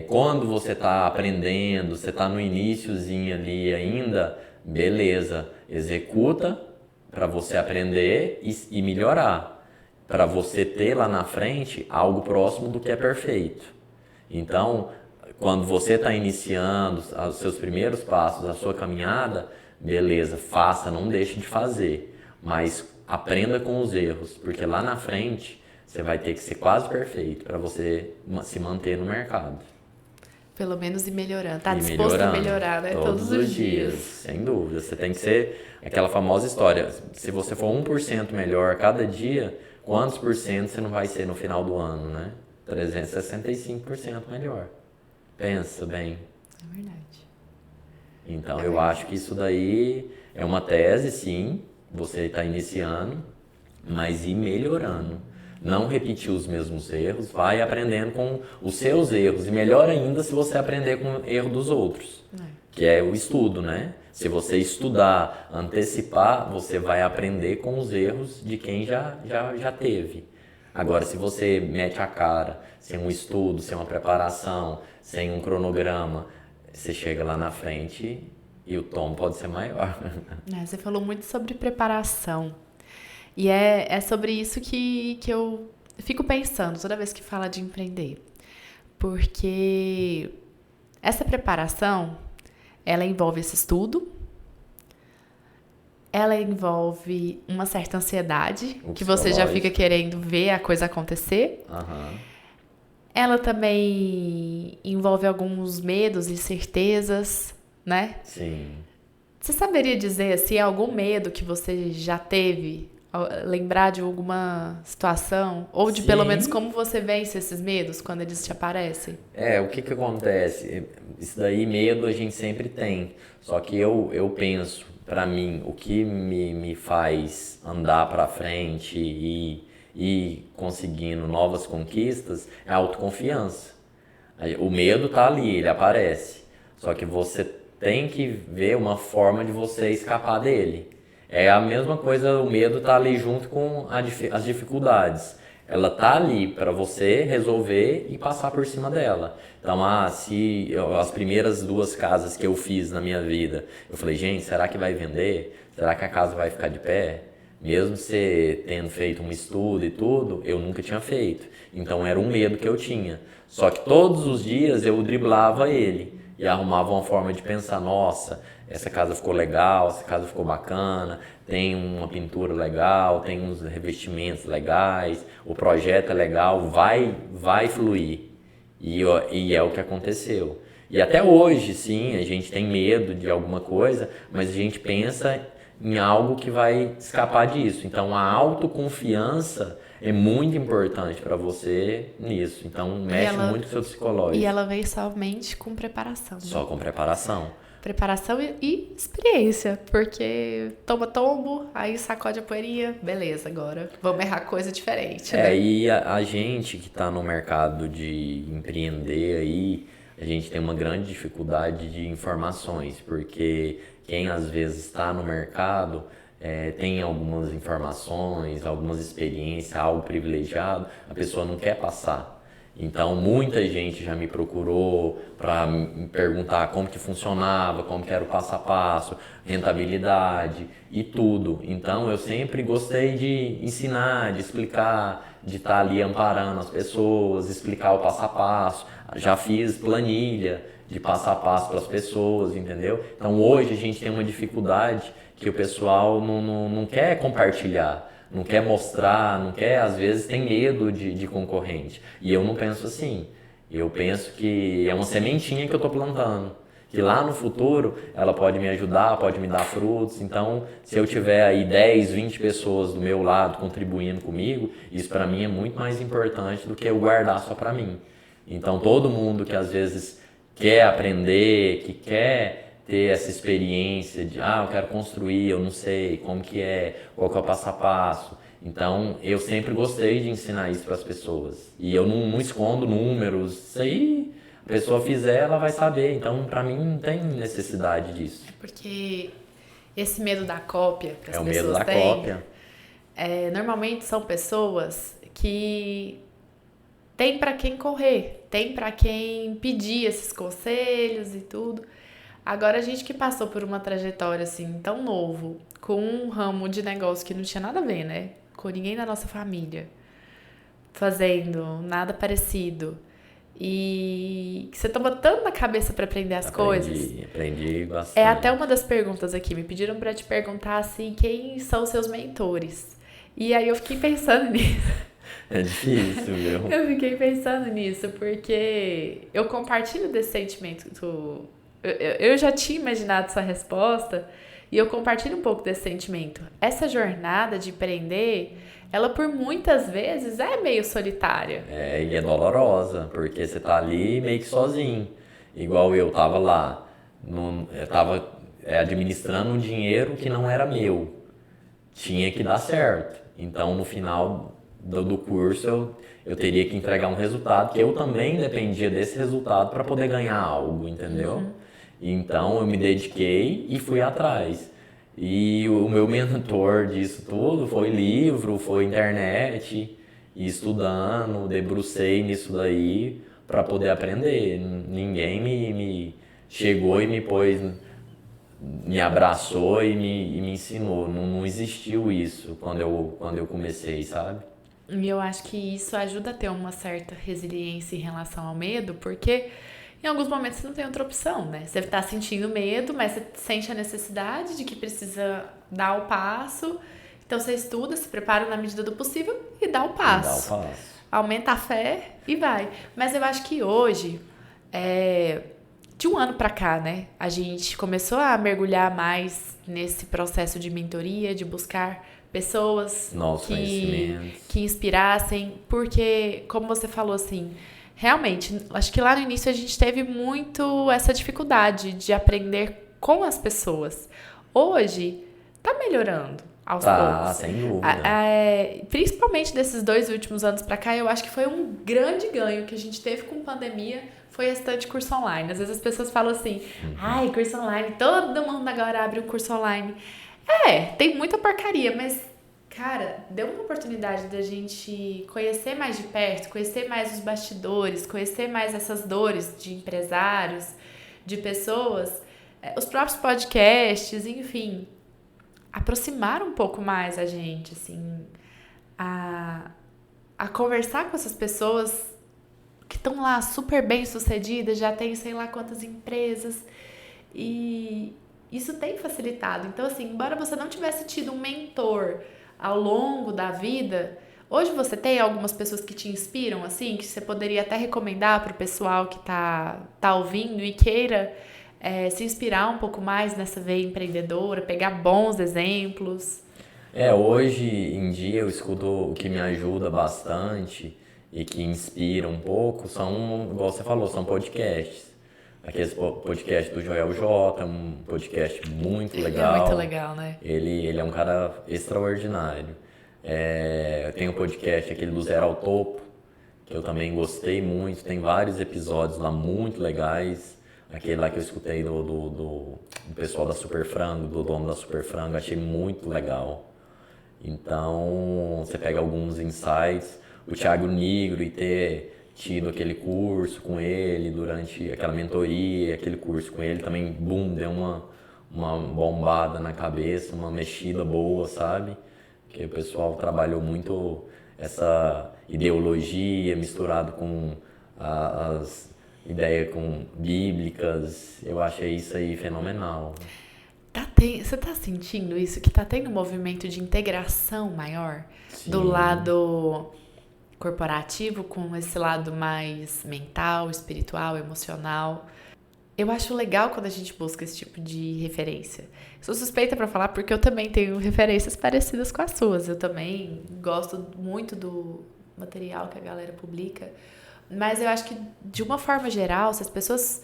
Quando você está aprendendo, você está no iniciozinho ali ainda, beleza, executa para você aprender e melhorar, para você ter lá na frente algo próximo do que é perfeito. Então, quando você está iniciando os seus primeiros passos, a sua caminhada, beleza, faça, não deixe de fazer, mas aprenda com os erros, porque lá na frente você vai ter que ser quase perfeito para você se manter no mercado. Pelo menos ir melhorando. Tá E disposto a melhorar, né? Todos os dias. Sem dúvida. Você tem que ser aquela famosa história. Se você for 1% melhor cada dia, quantos por cento você não vai ser no final do ano, né? 365% melhor. Pensa bem. É verdade. Então, eu acho que isso daí é uma tese, sim. Você está iniciando, mas ir melhorando. Não repetir os mesmos erros, vai aprendendo com os seus erros. E melhor ainda se você aprender com o erro dos outros, que é o estudo, né? Se você estudar, antecipar, você vai aprender com os erros de quem já teve. Agora, se você mete a cara, sem um estudo, sem uma preparação, sem um cronograma, você chega lá na frente e o tom pode ser maior. Você falou muito sobre preparação. E é sobre isso que eu fico pensando toda vez que fala de empreender. Porque essa preparação, ela envolve esse estudo, ela envolve uma certa ansiedade, que você já fica querendo ver a coisa acontecer. Uhum. Ela também envolve alguns medos e certezas, né? Sim. Você saberia dizer, assim, algum medo que você já teve? Lembrar de alguma situação? Ou de pelo menos como você vence esses medos quando eles te aparecem? O que acontece? Isso daí, medo a gente sempre tem. Só que eu penso, pra mim, o que me faz andar pra frente e conseguindo novas conquistas é a autoconfiança. O medo tá ali, ele aparece. Só que você tem que ver uma forma de você escapar dele. É a mesma coisa, o medo tá ali junto com as dificuldades. Ela tá ali para você resolver e passar por cima dela. Então, as primeiras 2 casas que eu fiz na minha vida, eu falei, gente, será que vai vender? Será que a casa vai ficar de pé? Mesmo você tendo feito um estudo e tudo, eu nunca tinha feito. Então, era um medo que eu tinha. Só que todos os dias eu driblava ele e arrumava uma forma de pensar, nossa, essa casa ficou legal, essa casa ficou bacana, tem uma pintura legal, tem uns revestimentos legais, o projeto é legal, vai fluir. E é o que aconteceu. E até hoje, sim, a gente tem medo de alguma coisa, mas a gente pensa em algo que vai escapar disso. Então, a autoconfiança é muito importante para você nisso. Então, mexe muito com o seu psicológico. E ela vem somente com preparação. Né? Só com preparação. Preparação e experiência, porque toma tombo, aí sacode a poeirinha, beleza, agora vamos errar coisa diferente. Né? E a gente que está no mercado de empreender aí, a gente tem uma grande dificuldade de informações, porque quem às vezes está no mercado tem algumas informações, algumas experiências, algo privilegiado, a pessoa não quer passar. Então, muita gente já me procurou para me perguntar como que funcionava, como que era o passo a passo, rentabilidade e tudo. Então, eu sempre gostei de ensinar, de explicar, de estar ali amparando as pessoas, explicar o passo a passo. Já fiz planilha de passo a passo para as pessoas, entendeu? Então, hoje a gente tem uma dificuldade que o pessoal não quer compartilhar. Não quer mostrar, não quer, às vezes tem medo de concorrente. E eu não penso assim. Eu penso que é uma sementinha que eu estou plantando. Que lá no futuro ela pode me ajudar, pode me dar frutos. Então, se eu tiver aí 10, 20 pessoas do meu lado contribuindo comigo, isso para mim é muito mais importante do que eu guardar só para mim. Então, todo mundo que às vezes quer aprender, que quer ter essa experiência de, eu quero construir, eu não sei como que é, qual que é o passo a passo. Então, eu sempre gostei de ensinar isso para as pessoas. E eu não escondo números, isso aí, a pessoa fizer, ela vai saber. Então, para mim, não tem necessidade disso. Porque esse medo da cópia que as É o pessoas medo da têm, cópia. normalmente são pessoas que tem para quem correr, tem para quem pedir esses conselhos e tudo. Agora, a gente que passou por uma trajetória assim tão novo, com um ramo de negócio que não tinha nada a ver, né? Com ninguém da nossa família fazendo nada parecido. E que você toma tanto na cabeça para aprender as coisas. Aprendi bastante. É até uma das perguntas aqui. Me pediram para te perguntar assim, quem são os seus mentores? E aí eu fiquei pensando nisso. É difícil, viu? Eu fiquei pensando nisso, porque eu compartilho desse sentimento. Eu já tinha imaginado essa resposta e eu compartilho um pouco desse sentimento. Essa jornada de empreender, ela por muitas vezes é meio solitária. E é dolorosa, porque você tá ali meio que sozinho. Igual eu tava lá, eu tava administrando um dinheiro que não era meu. Tinha que dar certo. Então, no final do curso, eu teria que entregar um resultado que eu também dependia desse resultado para poder ganhar algo, entendeu? Uhum. Então, eu me dediquei e fui atrás. E o meu mentor disso tudo foi livro, foi internet, e estudando, debrucei nisso daí para poder aprender. Ninguém me chegou e me pôs, me abraçou e me ensinou. Não existiu isso quando eu comecei, sabe? E eu acho que isso ajuda a ter uma certa resiliência em relação ao medo, porque em alguns momentos você não tem outra opção, né? Você tá sentindo medo, mas você sente a necessidade de que precisa dar o passo. Então você estuda, se prepara na medida do possível e dá o passo. Aumenta a fé e vai. Mas eu acho que hoje, de um ano pra cá, né? A gente começou a mergulhar mais nesse processo de mentoria, de buscar pessoas que inspirassem. Porque, como você falou assim, realmente, acho que lá no início a gente teve muito essa dificuldade de aprender com as pessoas. Hoje, tá melhorando aos poucos. Sem dúvida. Principalmente desses 2 últimos anos pra cá, eu acho que foi um grande ganho que a gente teve com pandemia, foi esse tanto de curso online. Às vezes as pessoas falam assim, curso online, todo mundo agora abre um curso online. Tem muita porcaria, mas, cara, deu uma oportunidade da gente conhecer mais de perto, conhecer mais os bastidores, conhecer mais essas dores de empresários, de pessoas, os próprios podcasts, enfim, aproximar um pouco mais a gente, assim, a conversar com essas pessoas que estão lá super bem sucedidas, já tem sei lá quantas empresas, e isso tem facilitado. Então, assim, embora você não tivesse tido um mentor ao longo da vida, hoje você tem algumas pessoas que te inspiram, assim, que você poderia até recomendar para o pessoal que tá ouvindo e queira se inspirar um pouco mais nessa veia empreendedora, pegar bons exemplos. Hoje em dia eu escuto o que me ajuda bastante e que inspira um pouco, igual você falou, são podcasts. Aquele podcast do Joel J, um podcast muito legal. É muito legal, né? Ele é um cara extraordinário. Tem o podcast, aquele do Zero ao Topo, que eu também gostei muito. Tem vários episódios lá muito legais. aquele lá que eu escutei do pessoal da Super Frango, do dono da Super Frango, achei muito legal. Então, você pega alguns insights, o Thiago Nigro e ter tido aquele curso com ele, durante aquela mentoria, aquele curso com ele, também, boom, deu uma bombada na cabeça, uma mexida boa, sabe? Porque o pessoal trabalhou muito essa ideologia misturado com as ideias bíblicas. Eu achei isso aí fenomenal. Você tá sentindo isso? Que tá tendo um movimento de integração maior do Sim. lado corporativo com esse lado mais mental, espiritual, emocional. Eu acho legal quando a gente busca esse tipo de referência. Sou suspeita pra falar porque eu também tenho referências parecidas com as suas. Eu também gosto muito do material que a galera publica. Mas eu acho que, de uma forma geral, se as pessoas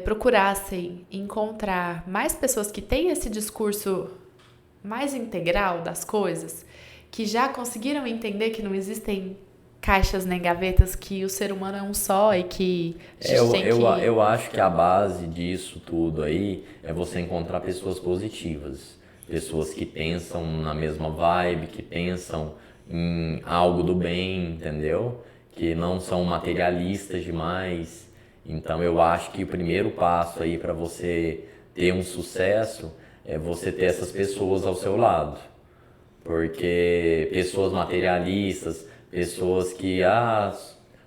procurassem encontrar mais pessoas que têm esse discurso mais integral das coisas, que já conseguiram entender que não existem caixas nem gavetas, que o ser humano é um só e que a gente tem que... Eu acho que a base disso tudo aí é você encontrar pessoas positivas. Pessoas que pensam na mesma vibe, que pensam em algo do bem, entendeu? Que não são materialistas demais. Então eu acho que o primeiro passo aí para você ter um sucesso é você ter essas pessoas ao seu lado. Porque pessoas materialistas, pessoas que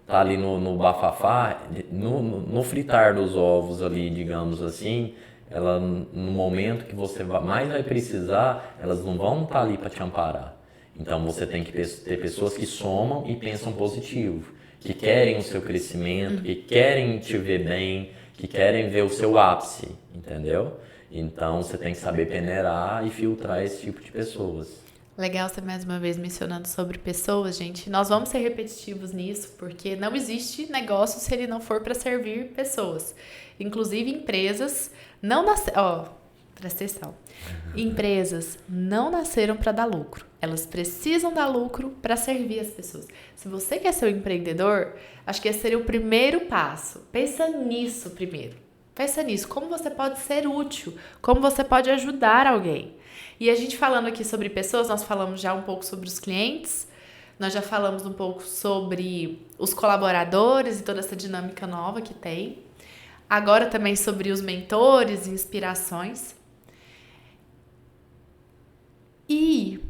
tá ali no bafafá, no fritar dos ovos ali, digamos assim, ela, no momento que você mais vai precisar, elas não vão estar ali para te amparar. Então você tem que ter pessoas que somam e pensam positivo, que querem o seu crescimento, que querem te ver bem, que querem ver o seu ápice, entendeu? Então você tem que saber peneirar e filtrar esse tipo de pessoas. Legal você mais uma vez mencionando sobre pessoas, gente. Nós vamos ser repetitivos nisso, porque não existe negócio se ele não for para servir pessoas. Inclusive empresas não nasceram... presta atenção. Empresas não nasceram para dar lucro. Elas precisam dar lucro para servir as pessoas. Se você quer ser um empreendedor, acho que esse seria o primeiro passo. Pensa nisso primeiro. Pensa nisso. Como você pode ser útil? Como você pode ajudar alguém? E a gente falando aqui sobre pessoas, nós falamos já um pouco sobre os clientes, nós já falamos um pouco sobre os colaboradores e toda essa dinâmica nova que tem. Agora também sobre os mentores e inspirações. E,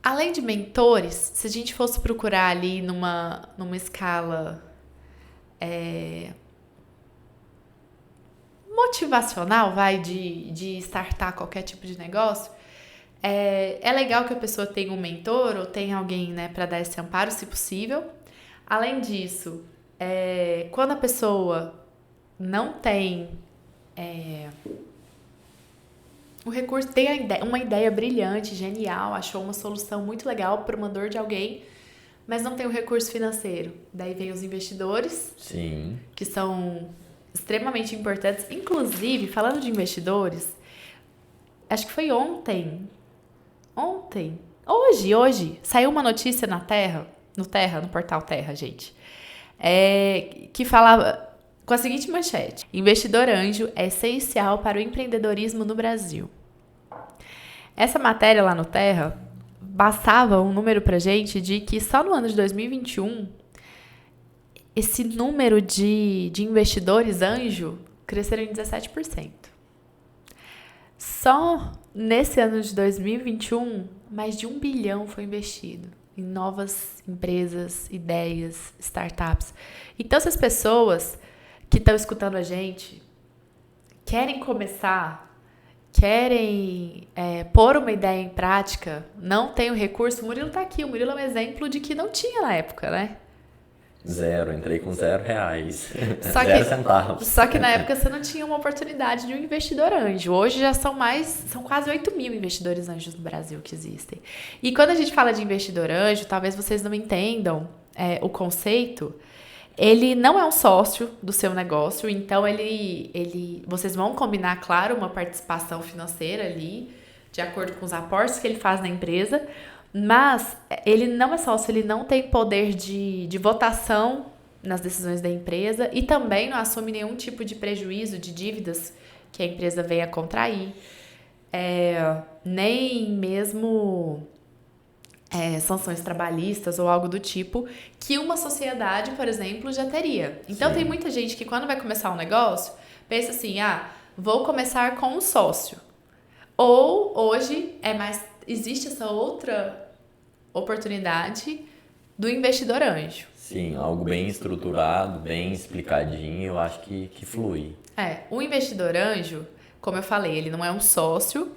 além de mentores, se a gente fosse procurar ali numa escala motivacional, de startar qualquer tipo de negócio, é legal que a pessoa tenha um mentor ou tenha alguém, né, para dar esse amparo, se possível. Além disso, quando a pessoa não tem o recurso, tem uma ideia brilhante, genial, achou uma solução muito legal para uma dor de alguém, mas não tem o recurso financeiro. Daí vem os investidores, Sim. que são extremamente importantes. Inclusive, falando de investidores, acho que foi hoje, saiu uma notícia no portal Terra, gente, que falava com a seguinte manchete: investidor anjo é essencial para o empreendedorismo no Brasil. Essa matéria lá no Terra passava um número pra gente de que só no ano de 2021 esse número de investidores anjo cresceram em 17%. Só nesse ano de 2021, mais de 1 bilhão foi investido em novas empresas, ideias, startups. Então, essas pessoas que estão escutando a gente querem começar, querem pôr uma ideia em prática, não tem o recurso. O Murilo tá aqui, o Murilo é um exemplo de que não tinha na época, né? Entrei com R$0. Só 0 centavos. Só que na época você não tinha uma oportunidade de um investidor anjo. Hoje já são quase 8 mil investidores anjos no Brasil que existem. E quando a gente fala de investidor anjo, talvez vocês não entendam o conceito. Ele não é um sócio do seu negócio, então vocês vão combinar, claro, uma participação financeira ali, de acordo com os aportes que ele faz na empresa. Mas ele não é sócio, ele não tem poder de votação nas decisões da empresa e também não assume nenhum tipo de prejuízo de dívidas que a empresa venha contrair, nem mesmo sanções trabalhistas ou algo do tipo que uma sociedade, por exemplo, já teria. Então, tem muita gente que quando vai começar um negócio, pensa assim, vou começar com um sócio. Ou, hoje, existe essa outra oportunidade do investidor anjo. Sim, algo bem estruturado, bem explicadinho, eu acho que flui. O investidor anjo, como eu falei, ele não é um sócio,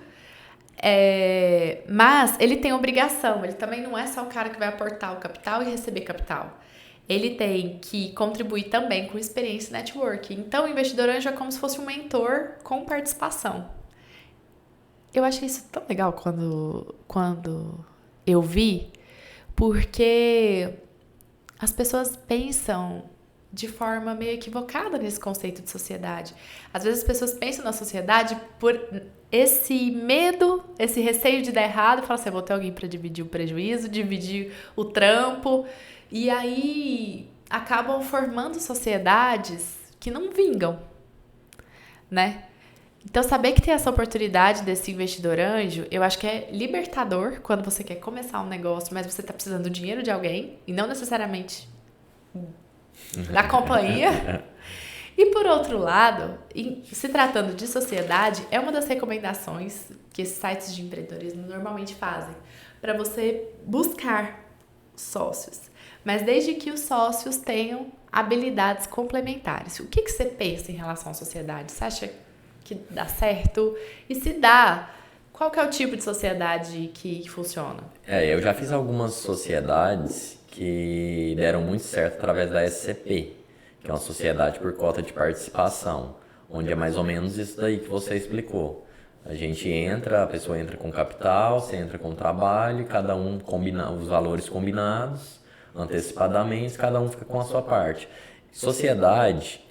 mas ele tem obrigação, ele também não é só o cara que vai aportar o capital e receber capital. Ele tem que contribuir também com experiência e networking. Então, o investidor anjo é como se fosse um mentor com participação. Eu achei isso tão legal quando eu vi, porque as pessoas pensam de forma meio equivocada nesse conceito de sociedade. Às vezes as pessoas pensam na sociedade por esse medo, esse receio de dar errado, falam assim, vou ter alguém para dividir o prejuízo, dividir o trampo, e aí acabam formando sociedades que não vingam, né? Então, saber que tem essa oportunidade desse investidor anjo, eu acho que é libertador quando você quer começar um negócio, mas você está precisando do dinheiro de alguém, e não necessariamente da companhia. E por outro lado, se tratando de sociedade, é uma das recomendações que esses sites de empreendedorismo normalmente fazem, para você buscar sócios. Mas desde que os sócios tenham habilidades complementares. O que você pensa em relação à sociedade? Você acha que dá certo? E se dá, qual que é o tipo de sociedade que funciona? Eu já fiz algumas sociedades que deram muito certo através da SCP, que é uma sociedade por cota de participação, onde é mais ou menos isso daí que você explicou. A pessoa entra com capital, você entra com trabalho, cada um combina os valores combinados antecipadamente, cada um fica com a sua parte. Sociedade,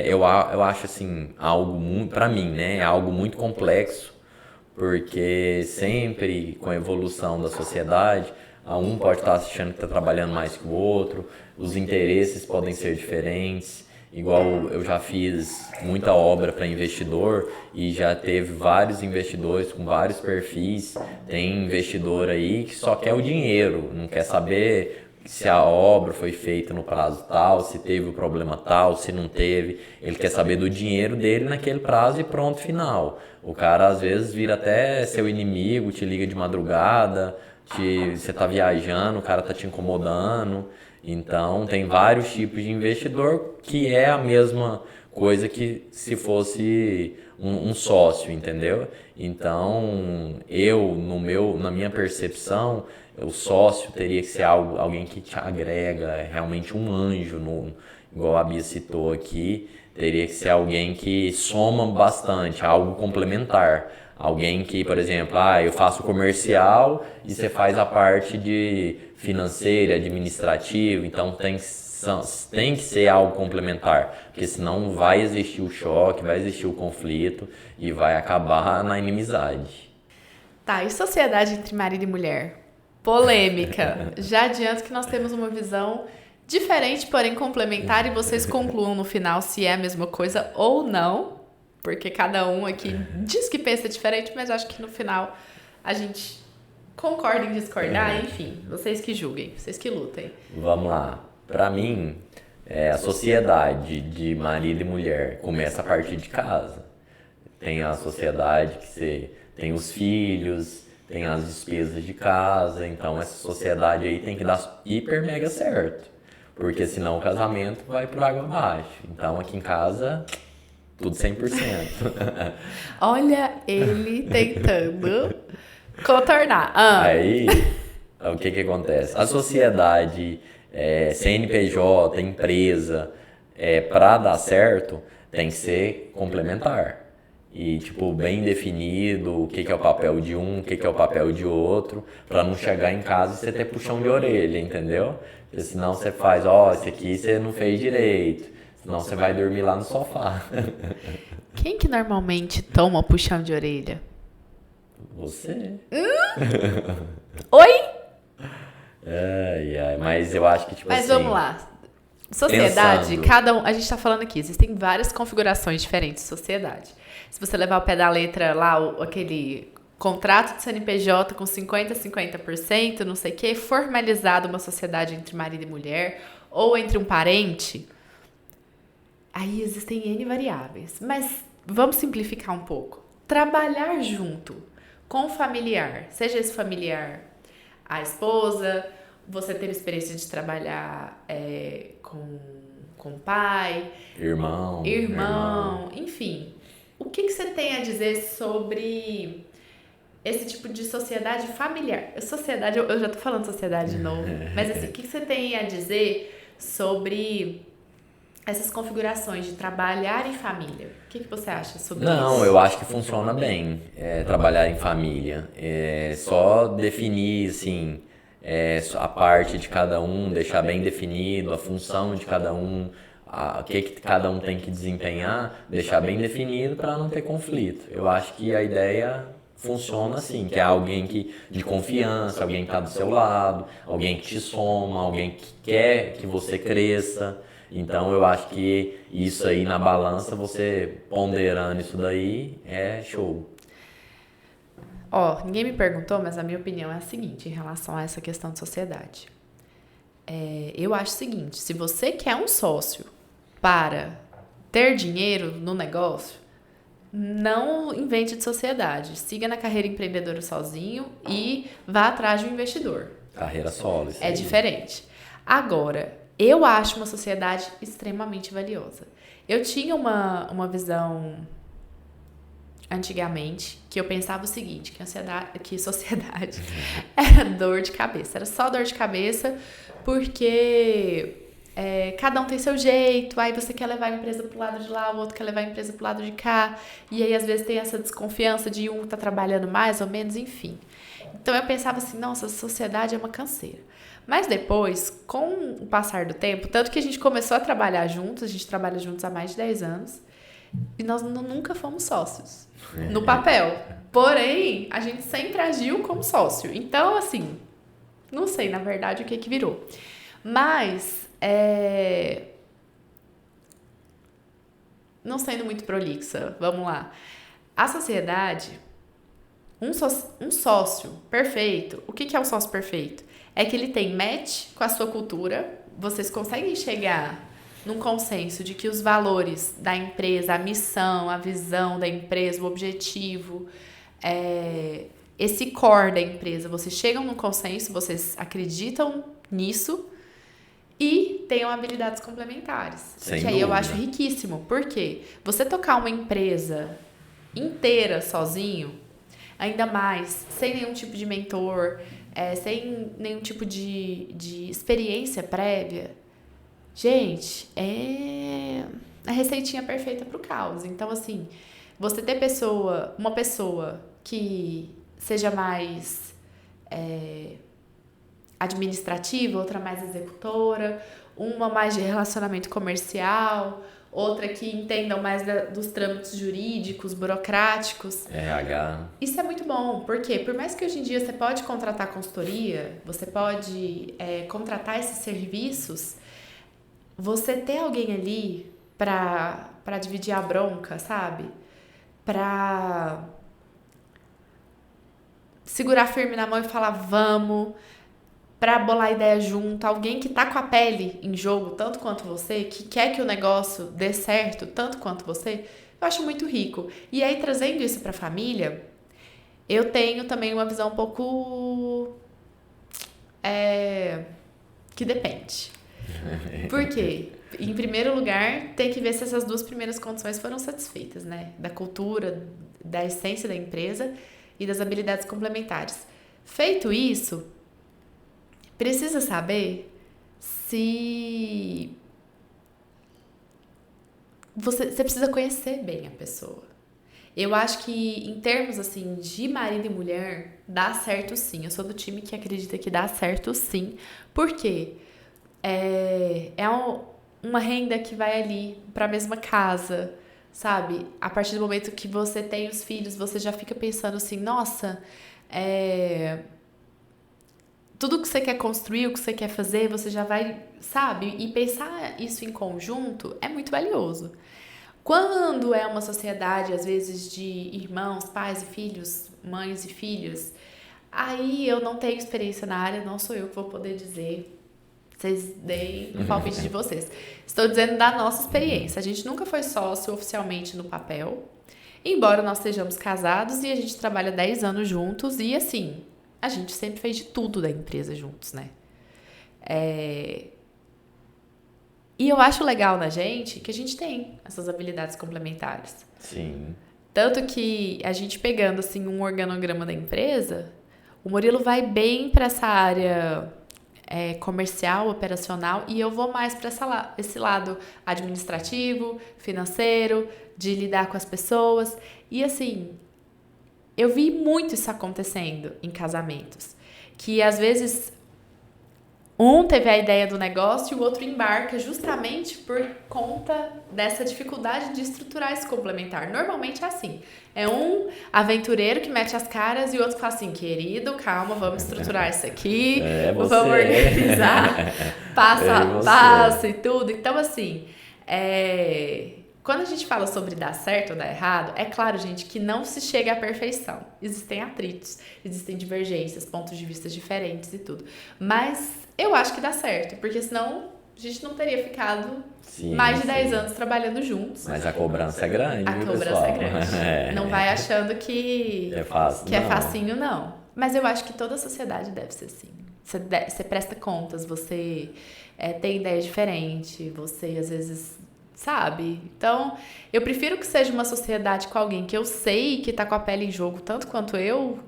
eu acho assim, algo muito, para mim, né, é algo muito complexo, porque sempre com a evolução da sociedade, um pode estar achando que está trabalhando mais que o outro, os interesses podem ser diferentes. Igual eu já fiz muita obra para investidor e já teve vários investidores com vários perfis. Tem investidor aí que só quer o dinheiro, não quer saber se a obra foi feita no prazo tal, se teve o problema tal, se não teve. Ele quer saber do dinheiro dele naquele prazo e pronto, final. O cara às vezes vira até seu inimigo, te liga de madrugada, você tá viajando, o cara tá te incomodando. Então tem vários tipos de investidor que é a mesma coisa que se fosse um sócio, entendeu? Então na minha percepção, o sócio teria que ser alguém que te agrega, realmente um anjo, igual a Bia citou aqui, teria que ser alguém que soma bastante, algo complementar. Alguém que, por exemplo, eu faço comercial e você faz a parte de financeira, administrativa, então tem que ser algo complementar, porque senão vai existir o choque, vai existir o conflito e vai acabar na inimizade. Tá, e sociedade entre marido e mulher? Polêmica. Já adianto que nós temos uma visão diferente, porém complementar, e vocês concluam no final se é a mesma coisa ou não. Porque cada um aqui diz que pensa diferente, mas acho que no final a gente concorda em discordar, enfim, vocês que julguem, vocês que lutem. Vamos lá. Para mim, a sociedade de marido e mulher começa a partir de casa. Tem a sociedade que você tem os filhos, tem as despesas de casa, então essa sociedade aí tem que dar hiper mega certo. Porque senão o casamento vai por água abaixo. Então aqui em casa, tudo 100%. Olha ele tentando contornar. Aí, o que acontece? A sociedade, CNPJ, empresa, para dar certo, tem que ser complementar. E, bem definido o que é o papel de um, o que é o papel de outro, para não chegar em casa e você ter puxão de orelha, entendeu? Porque senão você faz, esse aqui você não fez direito. Senão você vai dormir lá no sofá. Quem que normalmente toma puxão de orelha? Você. Oi? Mas eu acho que, Mas assim... vamos lá. Sociedade, Pensando. cada um, a gente tá falando aqui, existem várias configurações diferentes de sociedade. Se você levar ao pé da letra lá, aquele contrato de CNPJ com 50% não sei o que, formalizado uma sociedade entre marido e mulher, ou entre um parente, aí existem N variáveis. Mas vamos simplificar um pouco. Trabalhar junto com o familiar, seja esse familiar a esposa, você teve experiência de trabalhar com o pai, Irmão, irmão, enfim. O que você tem a dizer sobre esse tipo de sociedade familiar? Sociedade, eu já tô falando sociedade de novo, mas assim, o que você tem a dizer sobre essas configurações de trabalhar em família? O que você acha sobre isso? Não, eu acho que funciona bem trabalhar em família. É só definir, assim, a parte de cada um, deixar bem definido, a função de cada um, o que cada um tem que desempenhar, deixar bem definido para não ter conflito. Eu acho que a ideia funciona assim, que é alguém de confiança, alguém que está do seu lado, alguém que te soma, alguém que quer que você cresça. Então eu acho que isso aí na balança, você ponderando isso daí, é show. Ó, ninguém me perguntou, mas a minha opinião é a seguinte em relação a essa questão de sociedade. Eu acho o seguinte, se você quer um sócio para ter dinheiro no negócio, não invente de sociedade. Siga na carreira empreendedora sozinho e vá atrás de um investidor. Carreira solo, isso É aí. diferente. Agora, eu acho uma sociedade extremamente valiosa. Eu tinha uma visão antigamente que eu pensava o seguinte, que sociedade era dor de cabeça. Era só dor de cabeça porque cada um tem seu jeito, aí você quer levar a empresa pro lado de lá, o outro quer levar a empresa pro lado de cá, e aí às vezes tem essa desconfiança de um tá trabalhando mais ou menos, enfim. Então eu pensava assim, nossa, a sociedade é uma canseira. Mas depois, com o passar do tempo, tanto que a gente começou a trabalhar juntos, a gente trabalha juntos há mais de 10 anos, e nós nunca fomos sócios, no papel. Porém, a gente sempre agiu como sócio. Então, assim, não sei, na verdade, o que virou. Mas, não sendo muito prolixa, vamos lá. A sociedade, um sócio perfeito, o que é um sócio perfeito? É que ele tem match com a sua cultura, vocês conseguem chegar num consenso de que os valores da empresa, a missão, a visão da empresa, o objetivo, esse core da empresa, vocês chegam num consenso, vocês acreditam nisso e tenham habilidades complementares. Sem que aí eu dúvida. acho riquíssimo. Por quê? Você tocar uma empresa inteira sozinho, ainda mais, sem nenhum tipo de mentor, sem nenhum tipo de experiência prévia, gente, é a receitinha perfeita pro caos. Então, assim, você ter uma pessoa que seja mais administrativa, outra mais executora, uma mais de relacionamento comercial, outra que entendam mais dos trâmites jurídicos, burocráticos. RH. Isso é muito bom, porque por mais que hoje em dia você pode contratar consultoria, você pode contratar esses serviços, você ter alguém ali pra dividir a bronca, sabe? Pra segurar firme na mão e falar vamos, pra bolar ideia junto, alguém que tá com a pele em jogo tanto quanto você, que quer que o negócio dê certo tanto quanto você, eu acho muito rico. E aí, trazendo isso pra família, eu tenho também uma visão um pouco que depende. Por quê? Em primeiro lugar, tem que ver se essas duas primeiras condições foram satisfeitas, né? Da cultura, da essência da empresa e das habilidades complementares. Feito isso, precisa saber se você precisa conhecer bem a pessoa. Eu acho que em termos assim de marido e mulher, dá certo sim. Eu sou do time que acredita que dá certo sim. Por quê? Uma renda que vai ali para a mesma casa, sabe? A partir do momento que você tem os filhos, você já fica pensando assim, nossa, tudo que você quer construir, o que você quer fazer, você já vai, sabe? E pensar isso em conjunto é muito valioso. Quando é uma sociedade, às vezes, de irmãos, pais e filhos, mães e filhos, aí eu não tenho experiência na área, não sou eu que vou poder dizer. Vocês deem o palpite de vocês. Estou dizendo da nossa experiência. A gente nunca foi sócio oficialmente no papel, embora nós estejamos casados e a gente trabalha 10 anos juntos e, assim, a gente sempre fez de tudo da empresa juntos, né? E eu acho legal na gente que a gente tem essas habilidades complementares. Sim. Tanto que a gente pegando, assim, um organograma da empresa, o Murilo vai bem para essa área comercial, operacional, e eu vou mais para esse lado administrativo, financeiro, de lidar com as pessoas. E, assim, eu vi muito isso acontecendo em casamentos. Que, às vezes, um teve a ideia do negócio e o outro embarca justamente por conta dessa dificuldade de estruturar esse complementar. Normalmente é assim. É um aventureiro que mete as caras e o outro fala assim, querido, calma, vamos estruturar isso aqui, vamos organizar passo a passo e tudo. Então, assim, quando a gente fala sobre dar certo ou dar errado, é claro, gente, que não se chega à perfeição. Existem atritos, existem divergências, pontos de vista diferentes e tudo. Mas eu acho que dá certo, porque senão a gente não teria ficado mais de 10 anos trabalhando juntos. Mas a cobrança é grande, A cobrança é grande. Não vai achando que é fácil, que é facinho, não. Mas eu acho que toda a sociedade deve ser assim. Você presta contas, você tem ideia diferente, você às vezes... Sabe? Então, eu prefiro que seja uma sociedade com alguém que eu sei que tá com a pele em jogo, tanto quanto eu,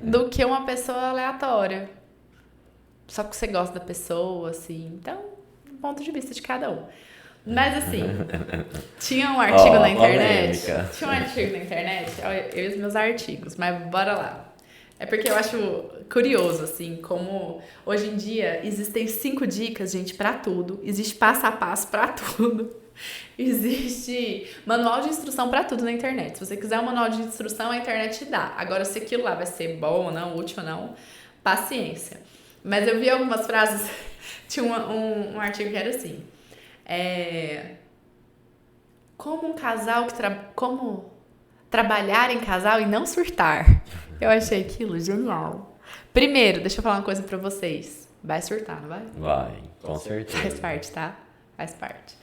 do que uma pessoa aleatória. Só que você gosta da pessoa, assim. Então, ponto de vista de cada um. Mas, assim, tinha um artigo na internet. Polêmica. Tinha um artigo na internet, eu e os meus artigos, mas bora lá. É porque eu acho curioso, assim, como hoje em dia existem 5 dicas, gente, pra tudo. Existe passo a passo pra tudo. Existe manual de instrução pra tudo na internet. Se você quiser um manual de instrução, a internet te dá. Agora, se aquilo lá vai ser bom ou não, útil ou não, paciência. Mas eu vi algumas frases, tinha um artigo que era assim, como um casal como trabalhar em casal e não surtar. Eu achei aquilo genial. Primeiro, deixa eu falar uma coisa pra vocês. Vai surtar, não vai? Vai, com certeza. Faz parte, tá? Faz parte.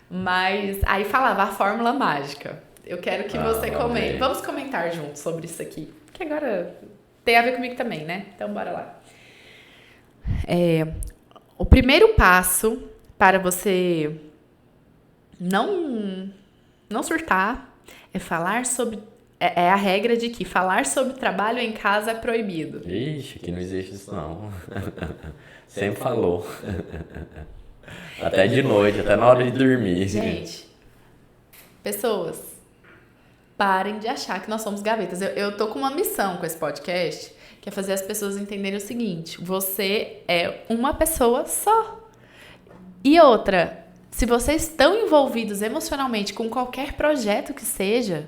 Mas aí falava a fórmula mágica. Eu quero que você comente. Vamos comentar juntos sobre isso aqui. Que agora tem a ver comigo também, né? Então, bora lá. O primeiro passo para você não surtar é falar sobre... É a regra de que falar sobre trabalho em casa é proibido. Ixi, que não existe isso não. Sempre falou. Até de noite, até na hora de dormir. Gente, pessoas, parem de achar que nós somos gavetas. Eu tô com uma missão com esse podcast, que é fazer as pessoas entenderem o seguinte: você é uma pessoa só. E outra, se vocês estão envolvidos emocionalmente com qualquer projeto que seja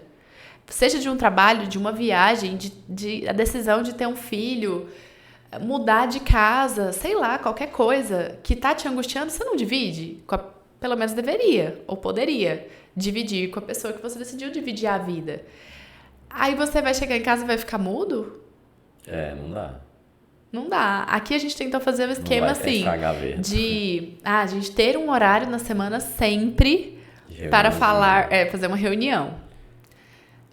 de um trabalho, de uma viagem, de a decisão de ter um filho, mudar de casa, sei lá, qualquer coisa que tá te angustiando, você não divide? Pelo menos deveria, ou poderia, dividir com a pessoa que você decidiu dividir a vida. Aí você vai chegar em casa e vai ficar mudo? Não dá. Não dá. Aqui a gente tentou fazer um esquema assim, de a gente ter um horário na semana sempre para falar, fazer uma reunião.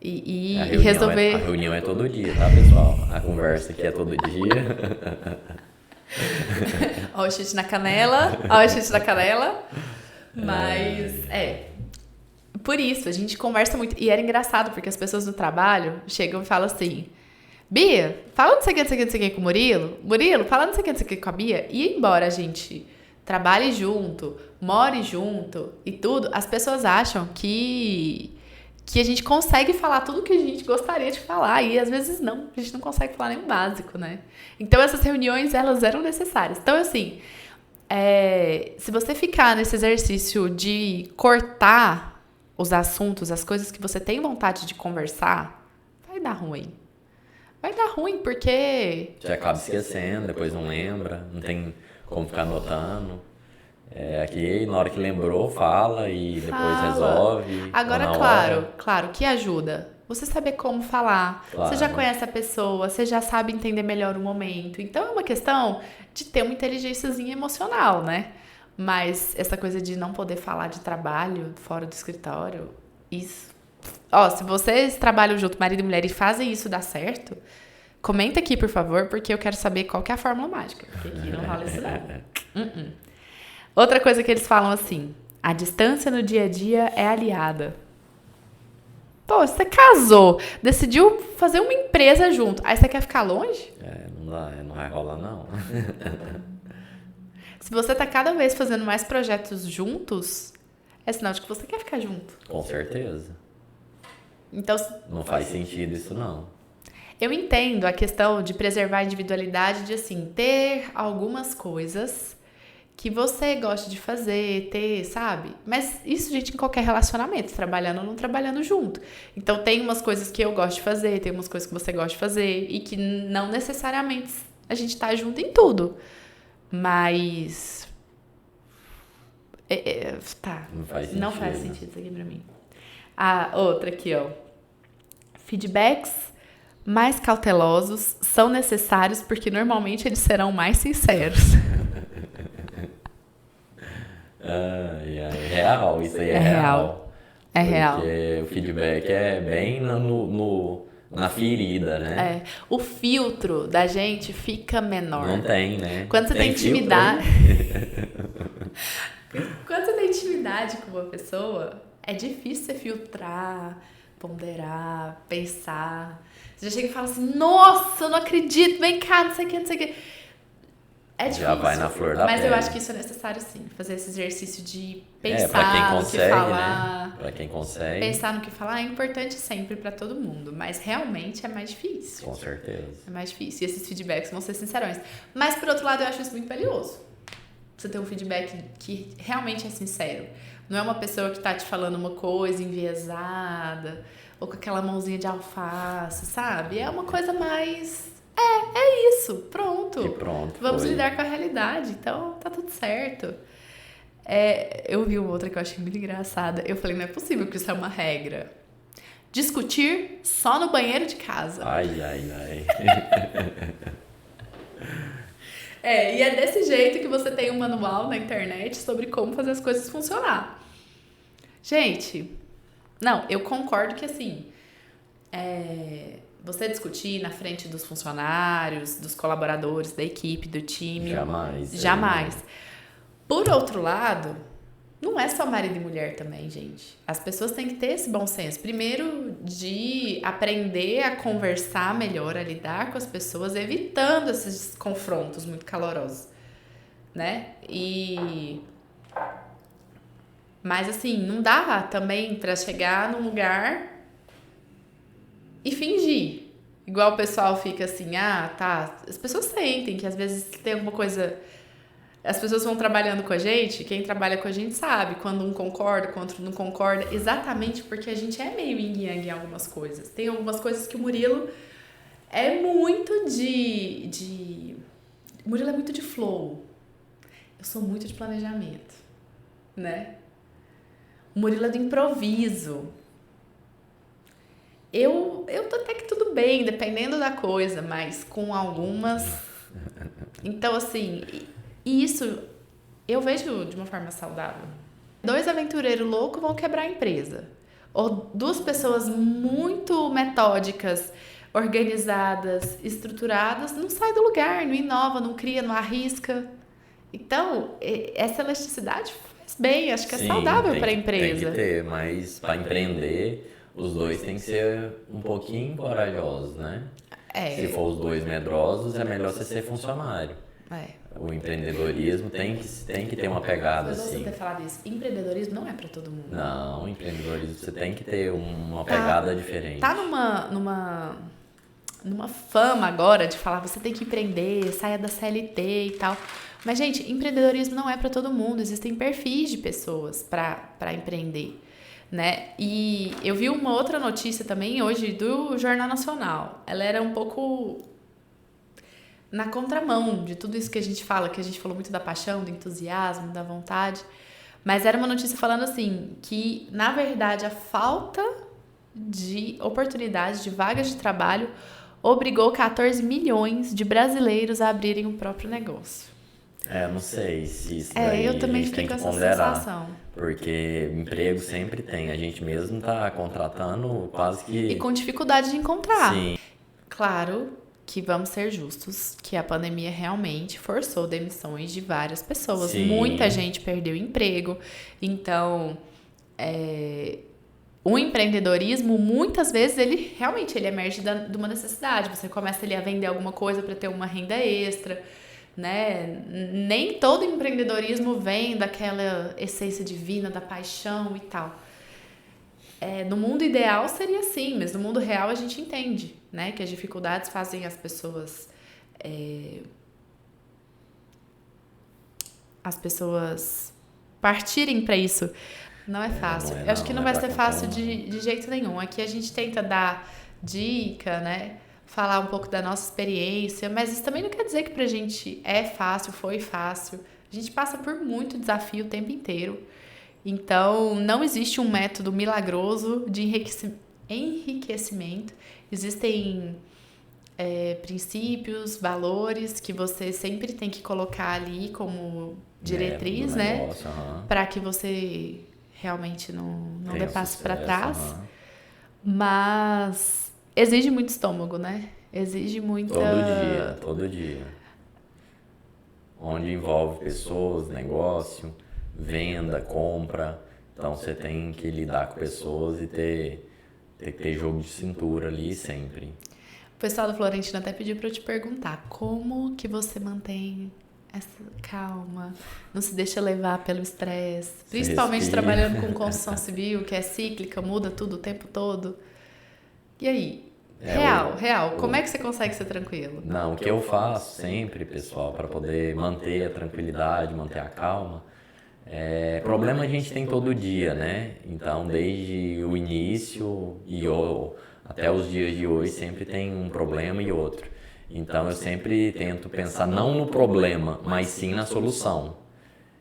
E resolver... A reunião é todo dia, tá, pessoal? A conversa aqui é todo dia. Ó o chute na canela. Ó o chute na canela. Mas, por isso, a gente conversa muito. E era engraçado, porque as pessoas do trabalho chegam e falam assim: Bia, fala não sei o que com o Murilo. Murilo, fala não sei o que com a Bia. E embora a gente trabalhe junto, more junto e tudo, as pessoas acham que a gente consegue falar tudo que a gente gostaria de falar, e às vezes não, a gente não consegue falar nem o básico, né? Então essas reuniões, elas eram necessárias. Então assim, se você ficar nesse exercício de cortar os assuntos, as coisas que você tem vontade de conversar, vai dar ruim. vai dar ruim, porque... Você acaba esquecendo, depois não lembra, não tem como ficar anotando. Aqui, na hora que lembrou, fala e depois resolve. Agora, ou na claro, hora. claro, que ajuda. Você saber como falar, você já Claro. conhece a pessoa, você já sabe entender melhor o momento. Então é uma questão de ter uma inteligênciazinha emocional, né? Mas essa coisa de não poder falar de trabalho fora do escritório, isso. Ó, se vocês trabalham junto, marido e mulher, e fazem isso dar certo, comenta aqui, por favor, porque eu quero saber qual que é a fórmula mágica. Porque aqui não rola isso não. Outra coisa que eles falam assim, a distância no dia a dia é aliada. Pô, você casou, decidiu fazer uma empresa junto, aí você quer ficar longe? Não dá, não vai rolar, não. Se você tá cada vez fazendo mais projetos juntos, é sinal de que você quer ficar junto. Com certeza. Então, Não faz sentido isso, não. eu entendo a questão de preservar a individualidade, de assim, ter algumas coisas que você gosta de fazer, ter, sabe? Mas isso, gente, em qualquer relacionamento, trabalhando ou não trabalhando junto. Então, tem umas coisas que eu gosto de fazer, tem umas coisas que você gosta de fazer, e que não necessariamente a gente tá junto em tudo. Mas. Tá. Não faz sentido. Não faz sentido isso aqui pra mim. A outra aqui, ó. Feedbacks mais cautelosos são necessários porque normalmente eles serão mais sinceros. É real, isso aí é real. É real. Porque o feedback é bem na ferida, né? O filtro da gente fica menor. Não tem, né? Quando você tem filtro, intimidade. hein? Quando você tem intimidade com uma pessoa, é difícil você filtrar, ponderar, pensar. Você já chega e fala assim, nossa, eu não acredito, vem cá, não sei o que, não sei o que. É difícil. Já vai na flor da Mas pele. eu acho que isso é necessário, sim. Fazer esse exercício de Pra pensar quem no consegue, que falar. né? Pra quem consegue, Pensar no que falar é importante sempre pra todo mundo. Mas realmente é mais difícil. com certeza. É mais difícil. E esses feedbacks vão ser sincerões. Mas, por outro lado, eu acho isso muito valioso. Você ter um feedback que realmente é sincero. Não é uma pessoa que tá te falando uma coisa enviesada ou com aquela mãozinha de alface, sabe? É uma coisa mais... É isso. Pronto. E pronto. Vamos foi. lidar com a realidade. Então, tá tudo certo. Eu vi uma outra que eu achei muito engraçada. Eu falei, não é possível que isso é uma regra. Discutir só no banheiro de casa. Ai, ai, ai. E é desse jeito que você tem um manual na internet sobre como fazer as coisas funcionar. Gente, não, eu concordo que assim, você discutir na frente dos funcionários, dos colaboradores, da equipe, do time. Jamais. Por outro lado, não é só marido e mulher também, gente. As pessoas têm que ter esse bom senso. Primeiro, de aprender a conversar melhor, a lidar com as pessoas, evitando esses confrontos muito calorosos, né? Mas assim, não dá também pra chegar num lugar e fingir. Igual o pessoal fica assim, tá. As pessoas sentem que às vezes tem alguma coisa... As pessoas vão trabalhando com a gente, quem trabalha com a gente sabe quando um concorda, quando outro não concorda, exatamente porque a gente é meio yin-yang em algumas coisas. Tem algumas coisas que o Murilo é muito o Murilo é muito de flow. Eu sou muito de planejamento, né? O Murilo é do improviso. Eu tô até que tudo bem, dependendo da coisa, mas com algumas... Então, assim... E isso eu vejo de uma forma saudável. 2 aventureiros loucos vão quebrar a empresa. Ou 2 pessoas muito metódicas, organizadas, estruturadas, não sai do lugar, não inova, não cria, não arrisca. Então, essa elasticidade faz bem, acho que é saudável para a empresa. Tem que ter, mas para empreender, os 2 têm que ser um pouquinho corajosos, né? Se for os 2 medrosos, é melhor você ser funcionário. O empreendedorismo tem que ter uma pegada assim. Você ter falado isso, empreendedorismo não é para todo mundo. Não, empreendedorismo você tem que ter uma pegada diferente. Tá numa fama agora de falar, você tem que empreender, saia da CLT e tal. Mas, gente, empreendedorismo não é para todo mundo. Existem perfis de pessoas para empreender. né? E eu vi uma outra notícia também hoje do Jornal Nacional. Ela era um pouco na contramão de tudo isso que a gente fala, que a gente falou muito da paixão, do entusiasmo, da vontade. Mas era uma notícia falando assim, que na verdade a falta de oportunidades, de vagas de trabalho, obrigou 14 milhões de brasileiros a abrirem o próprio negócio. Não sei se isso daí Eu a também gente fiquei tem com que essa ponderar, sensação. porque emprego sempre tem. A gente mesmo tá contratando quase E que... com dificuldade de encontrar. Sim, Claro que vamos ser justos, que a pandemia realmente forçou demissões de várias pessoas. sim, Muita gente perdeu emprego. Então, o empreendedorismo, muitas vezes, ele realmente ele emerge de uma necessidade. Você começa ali a vender alguma coisa para ter uma renda extra, né? Nem todo empreendedorismo vem daquela essência divina, da paixão e tal. No mundo ideal seria assim, mas no mundo real a gente entende, né? Que as dificuldades fazem as pessoas partirem para isso. Não é fácil. Eu acho que não vai ser fácil de jeito nenhum. Aqui a gente tenta dar dica, né? Falar um pouco da nossa experiência, mas isso também não quer dizer que pra gente é fácil, foi fácil. A gente passa por muito desafio o tempo inteiro. Então, não existe um método milagroso de enriquecimento. Existem princípios, valores que você sempre tem que colocar ali como diretriz, né? Para que você realmente não dê passo para trás. Mas exige muito estômago, né? Exige muita... Todo dia. Onde envolve pessoas, negócio, venda, compra. Então você tem que lidar com pessoas e ter que ter jogo de cintura ali sempre. O pessoal do Florentino até pediu para eu te perguntar como que você mantém essa calma, não se deixa levar pelo estresse, principalmente trabalhando com construção civil, que é cíclica, muda tudo o tempo todo. E aí? Real, como é que você consegue ser tranquilo? Não, o que eu faço sempre, pessoal, para poder manter a tranquilidade, manter a calma, problema a gente tem todo dia, né? Então, desde o início até os dias de hoje, sempre tem um problema e outro. Então, eu sempre tento pensar não no problema, mas sim na solução.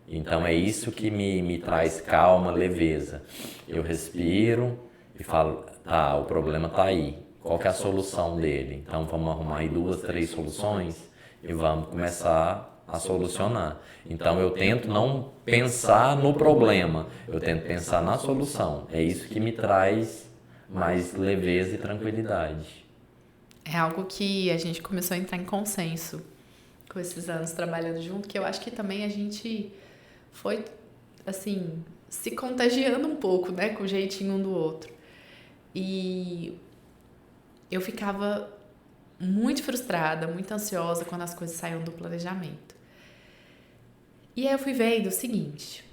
Então, é isso que me traz calma, leveza. Eu respiro e falo, tá, o problema tá aí. Qual que é a solução dele? Então, vamos arrumar aí 2, 3 soluções e vamos começar a solucionar. Então, eu tento não pensar no problema, eu tento pensar na solução. É isso que me traz mais leveza e tranquilidade. É algo que a gente começou a entrar em consenso com esses anos trabalhando junto, que eu acho que também a gente foi, assim, se contagiando um pouco, né, com o jeitinho um do outro. E eu ficava muito frustrada, muito ansiosa quando as coisas saíam do planejamento. E aí eu fui vendo o seguinte,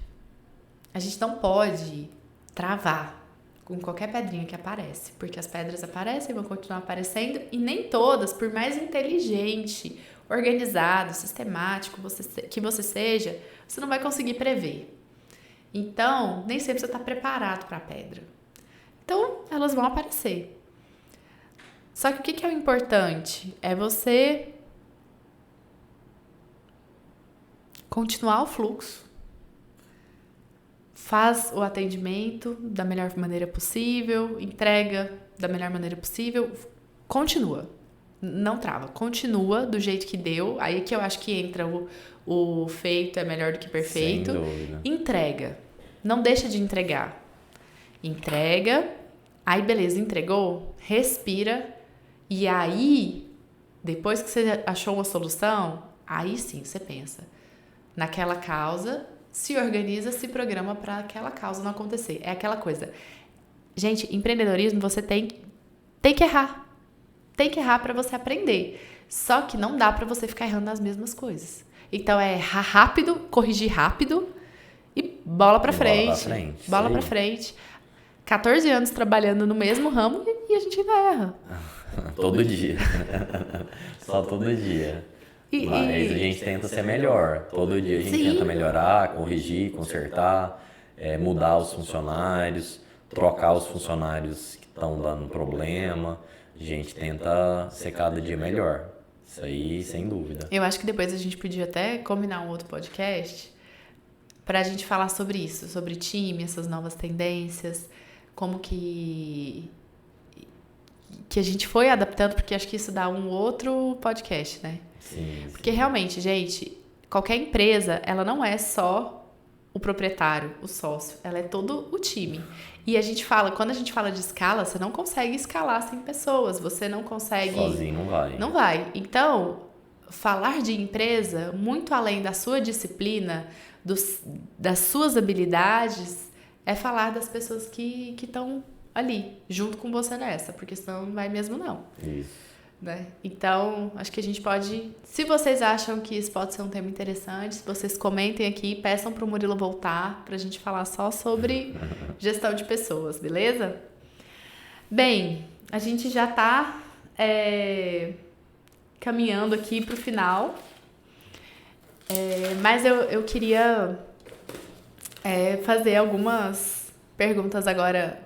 a gente não pode travar com qualquer pedrinha que aparece, porque as pedras aparecem e vão continuar aparecendo, e nem todas, por mais inteligente, organizado, sistemático que você seja, você não vai conseguir prever. Então, nem sempre você está preparado para a pedra. Então, elas vão aparecer. Só que o que é o importante? É você continuar o fluxo. Faz o atendimento da melhor maneira possível, entrega da melhor maneira possível, continua, não trava, continua do jeito que deu, aí que eu acho que entra o feito é melhor do que perfeito. Sem dúvida. Entrega, não deixa de entregar, entrega, aí beleza, entregou, respira, e aí, depois que você achou uma solução, aí sim você pensa naquela causa, se organiza, se programa para aquela causa não acontecer. É aquela coisa. Gente, empreendedorismo você tem que errar. Tem que errar para você aprender. Só que não dá para você ficar errando nas mesmas coisas. Então é errar rápido, corrigir rápido e bola para frente. Bola para frente. 14 anos trabalhando no mesmo ramo e a gente ainda erra. Todo dia. Só todo dia. Mas a gente tenta ser melhor. Todo dia a gente tenta melhorar, corrigir, consertar, mudar os funcionários, trocar os funcionários que estão dando problema. A gente tenta ser cada dia melhor. Isso aí, sem dúvida. Eu acho que depois a gente podia até combinar um outro podcast pra gente falar sobre isso, sobre time, essas novas tendências, como que a gente foi adaptando, porque acho que isso dá um outro podcast, né? Sim. Porque realmente, gente, qualquer empresa, ela não é só o proprietário, o sócio, ela é todo o time. E a gente fala, quando a gente fala de escala, você não consegue escalar 100 pessoas, você não consegue... Sozinho não vai. Não vai. Então, falar de empresa, muito além da sua disciplina, das suas habilidades, é falar das pessoas que estão ali, junto com você nessa, porque senão não vai mesmo não. Isso. Né? Então, acho que a gente pode... Se vocês acham que isso pode ser um tema interessante, se vocês comentem aqui, peçam pro Murilo voltar pra gente falar só sobre gestão de pessoas, beleza? Bem, a gente já tá caminhando aqui pro final, mas eu queria fazer algumas perguntas agora,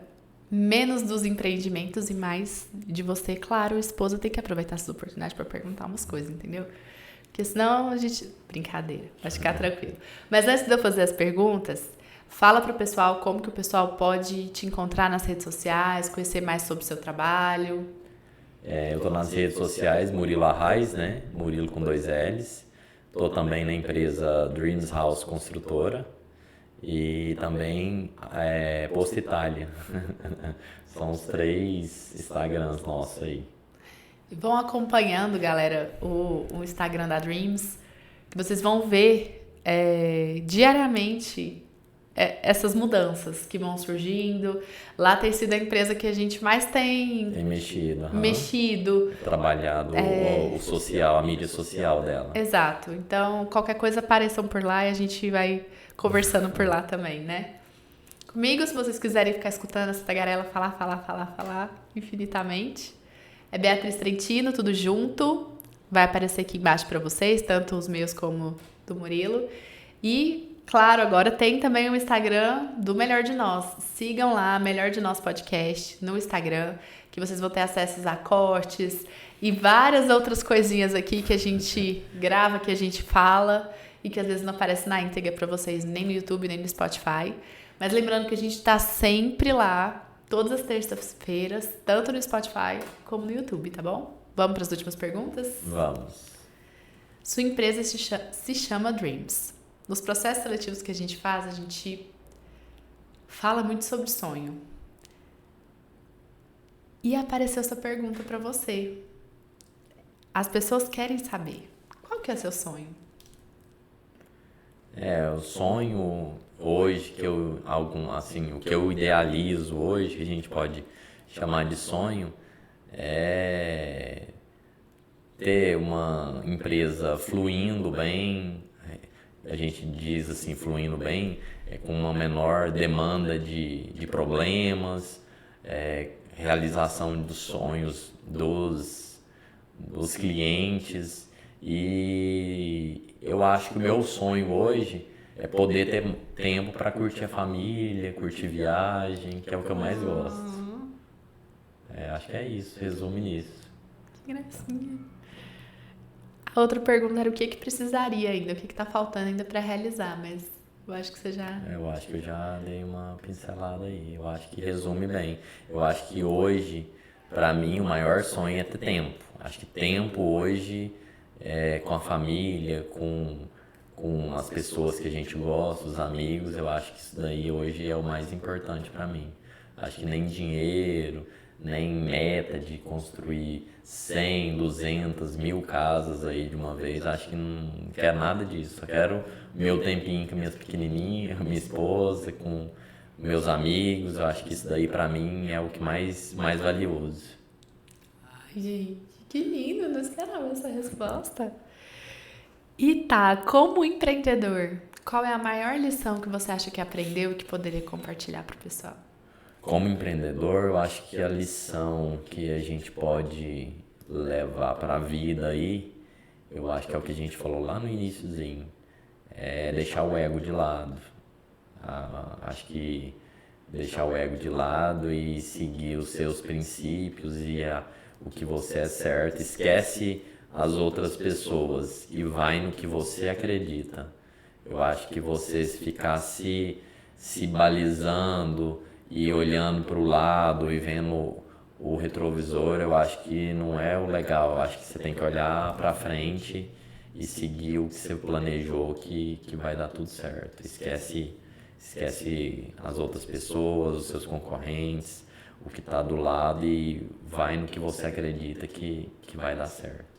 menos dos empreendimentos e mais de você. Claro, a esposa tem que aproveitar essa oportunidade para perguntar umas coisas, entendeu? Porque senão a gente... Brincadeira, vai ficar tranquilo. Mas antes de eu fazer as perguntas, fala pro pessoal como que o pessoal pode te encontrar nas redes sociais, conhecer mais sobre o seu trabalho. Eu tô nas redes sociais, Murilo Arraes, né? Murilo com 2 L's. Tô também na empresa Dreams House Construtora. E também Post Itália. São os 3 Instagrams nossos aí. E vão acompanhando, galera, o Instagram da Dreams, que vocês vão ver diariamente essas mudanças que vão surgindo. Lá tem sido a empresa que a gente mais tem mexido. Trabalhado o social, a mídia social dela. Exato. Então, qualquer coisa, apareçam por lá e a gente vai conversando por lá também, né? Comigo, se vocês quiserem ficar escutando essa tagarela falar infinitamente, é Beatriz Trentino, tudo junto. Vai aparecer aqui embaixo pra vocês, tanto os meus como do Murilo. E, claro, agora tem também o Instagram do Melhor de Nós. Sigam lá, Melhor de Nós Podcast, no Instagram, que vocês vão ter acesso a cortes e várias outras coisinhas aqui que a gente grava, que a gente fala e que às vezes não aparece na íntegra pra vocês, nem no YouTube, nem no Spotify. Mas lembrando que a gente tá sempre lá, todas as terças-feiras, tanto no Spotify como no YouTube, tá bom? Vamos para as últimas perguntas? Vamos. Sua empresa se chama Dreams. Nos processos seletivos que a gente faz, a gente fala muito sobre sonho. E apareceu essa pergunta para você. As pessoas querem saber, qual que é o seu sonho? O sonho hoje o que eu idealizo hoje, que a gente pode chamar de sonho, é ter uma empresa fluindo bem, a gente diz assim, fluindo bem, com uma menor demanda de problemas, realização dos sonhos dos clientes. E eu acho que o meu sonho hoje é poder ter tempo para curtir a família, curtir viagem, que é o que eu mais gosto. Acho que é isso, resume nisso. Que gracinha. A outra pergunta era o que precisaria ainda, o que tá faltando ainda para realizar, mas eu acho que você já... Eu acho que eu já dei uma pincelada aí, eu acho que resume bem. Eu acho que hoje, para mim, o maior sonho é ter tempo. Acho que tempo hoje... com a família, com as pessoas que a gente gosta, os amigos, eu acho que isso daí hoje é o mais importante para mim. Acho que nem dinheiro, nem meta de construir 100, 200, 1000 casas aí de uma vez, acho que não quero nada disso. Só quero meu tempinho com minhas pequenininhas, com minha esposa, com meus amigos. Eu acho que isso daí para mim é o que mais valioso. Ai, gente, que lindo, não esperava essa resposta. E tá, como empreendedor, qual é a maior lição que você acha que aprendeu e que poderia compartilhar pro pessoal? Como empreendedor, eu acho que a lição que a gente pode levar para a vida aí, eu acho que é o que a gente falou lá no iniciozinho, é deixar o ego de lado. Acho que deixar o ego de lado e seguir os seus princípios e o que você é certo. Esquece as outras pessoas e vai no que você acredita. Eu acho que você ficar se balizando e olhando para o lado e vendo o retrovisor, eu acho que não é o legal. Eu acho que você tem que olhar para frente e seguir o que você planejou, que vai dar tudo certo. Esquece as outras pessoas, os seus concorrentes, o que está do lado e vai no que você acredita que vai dar certo.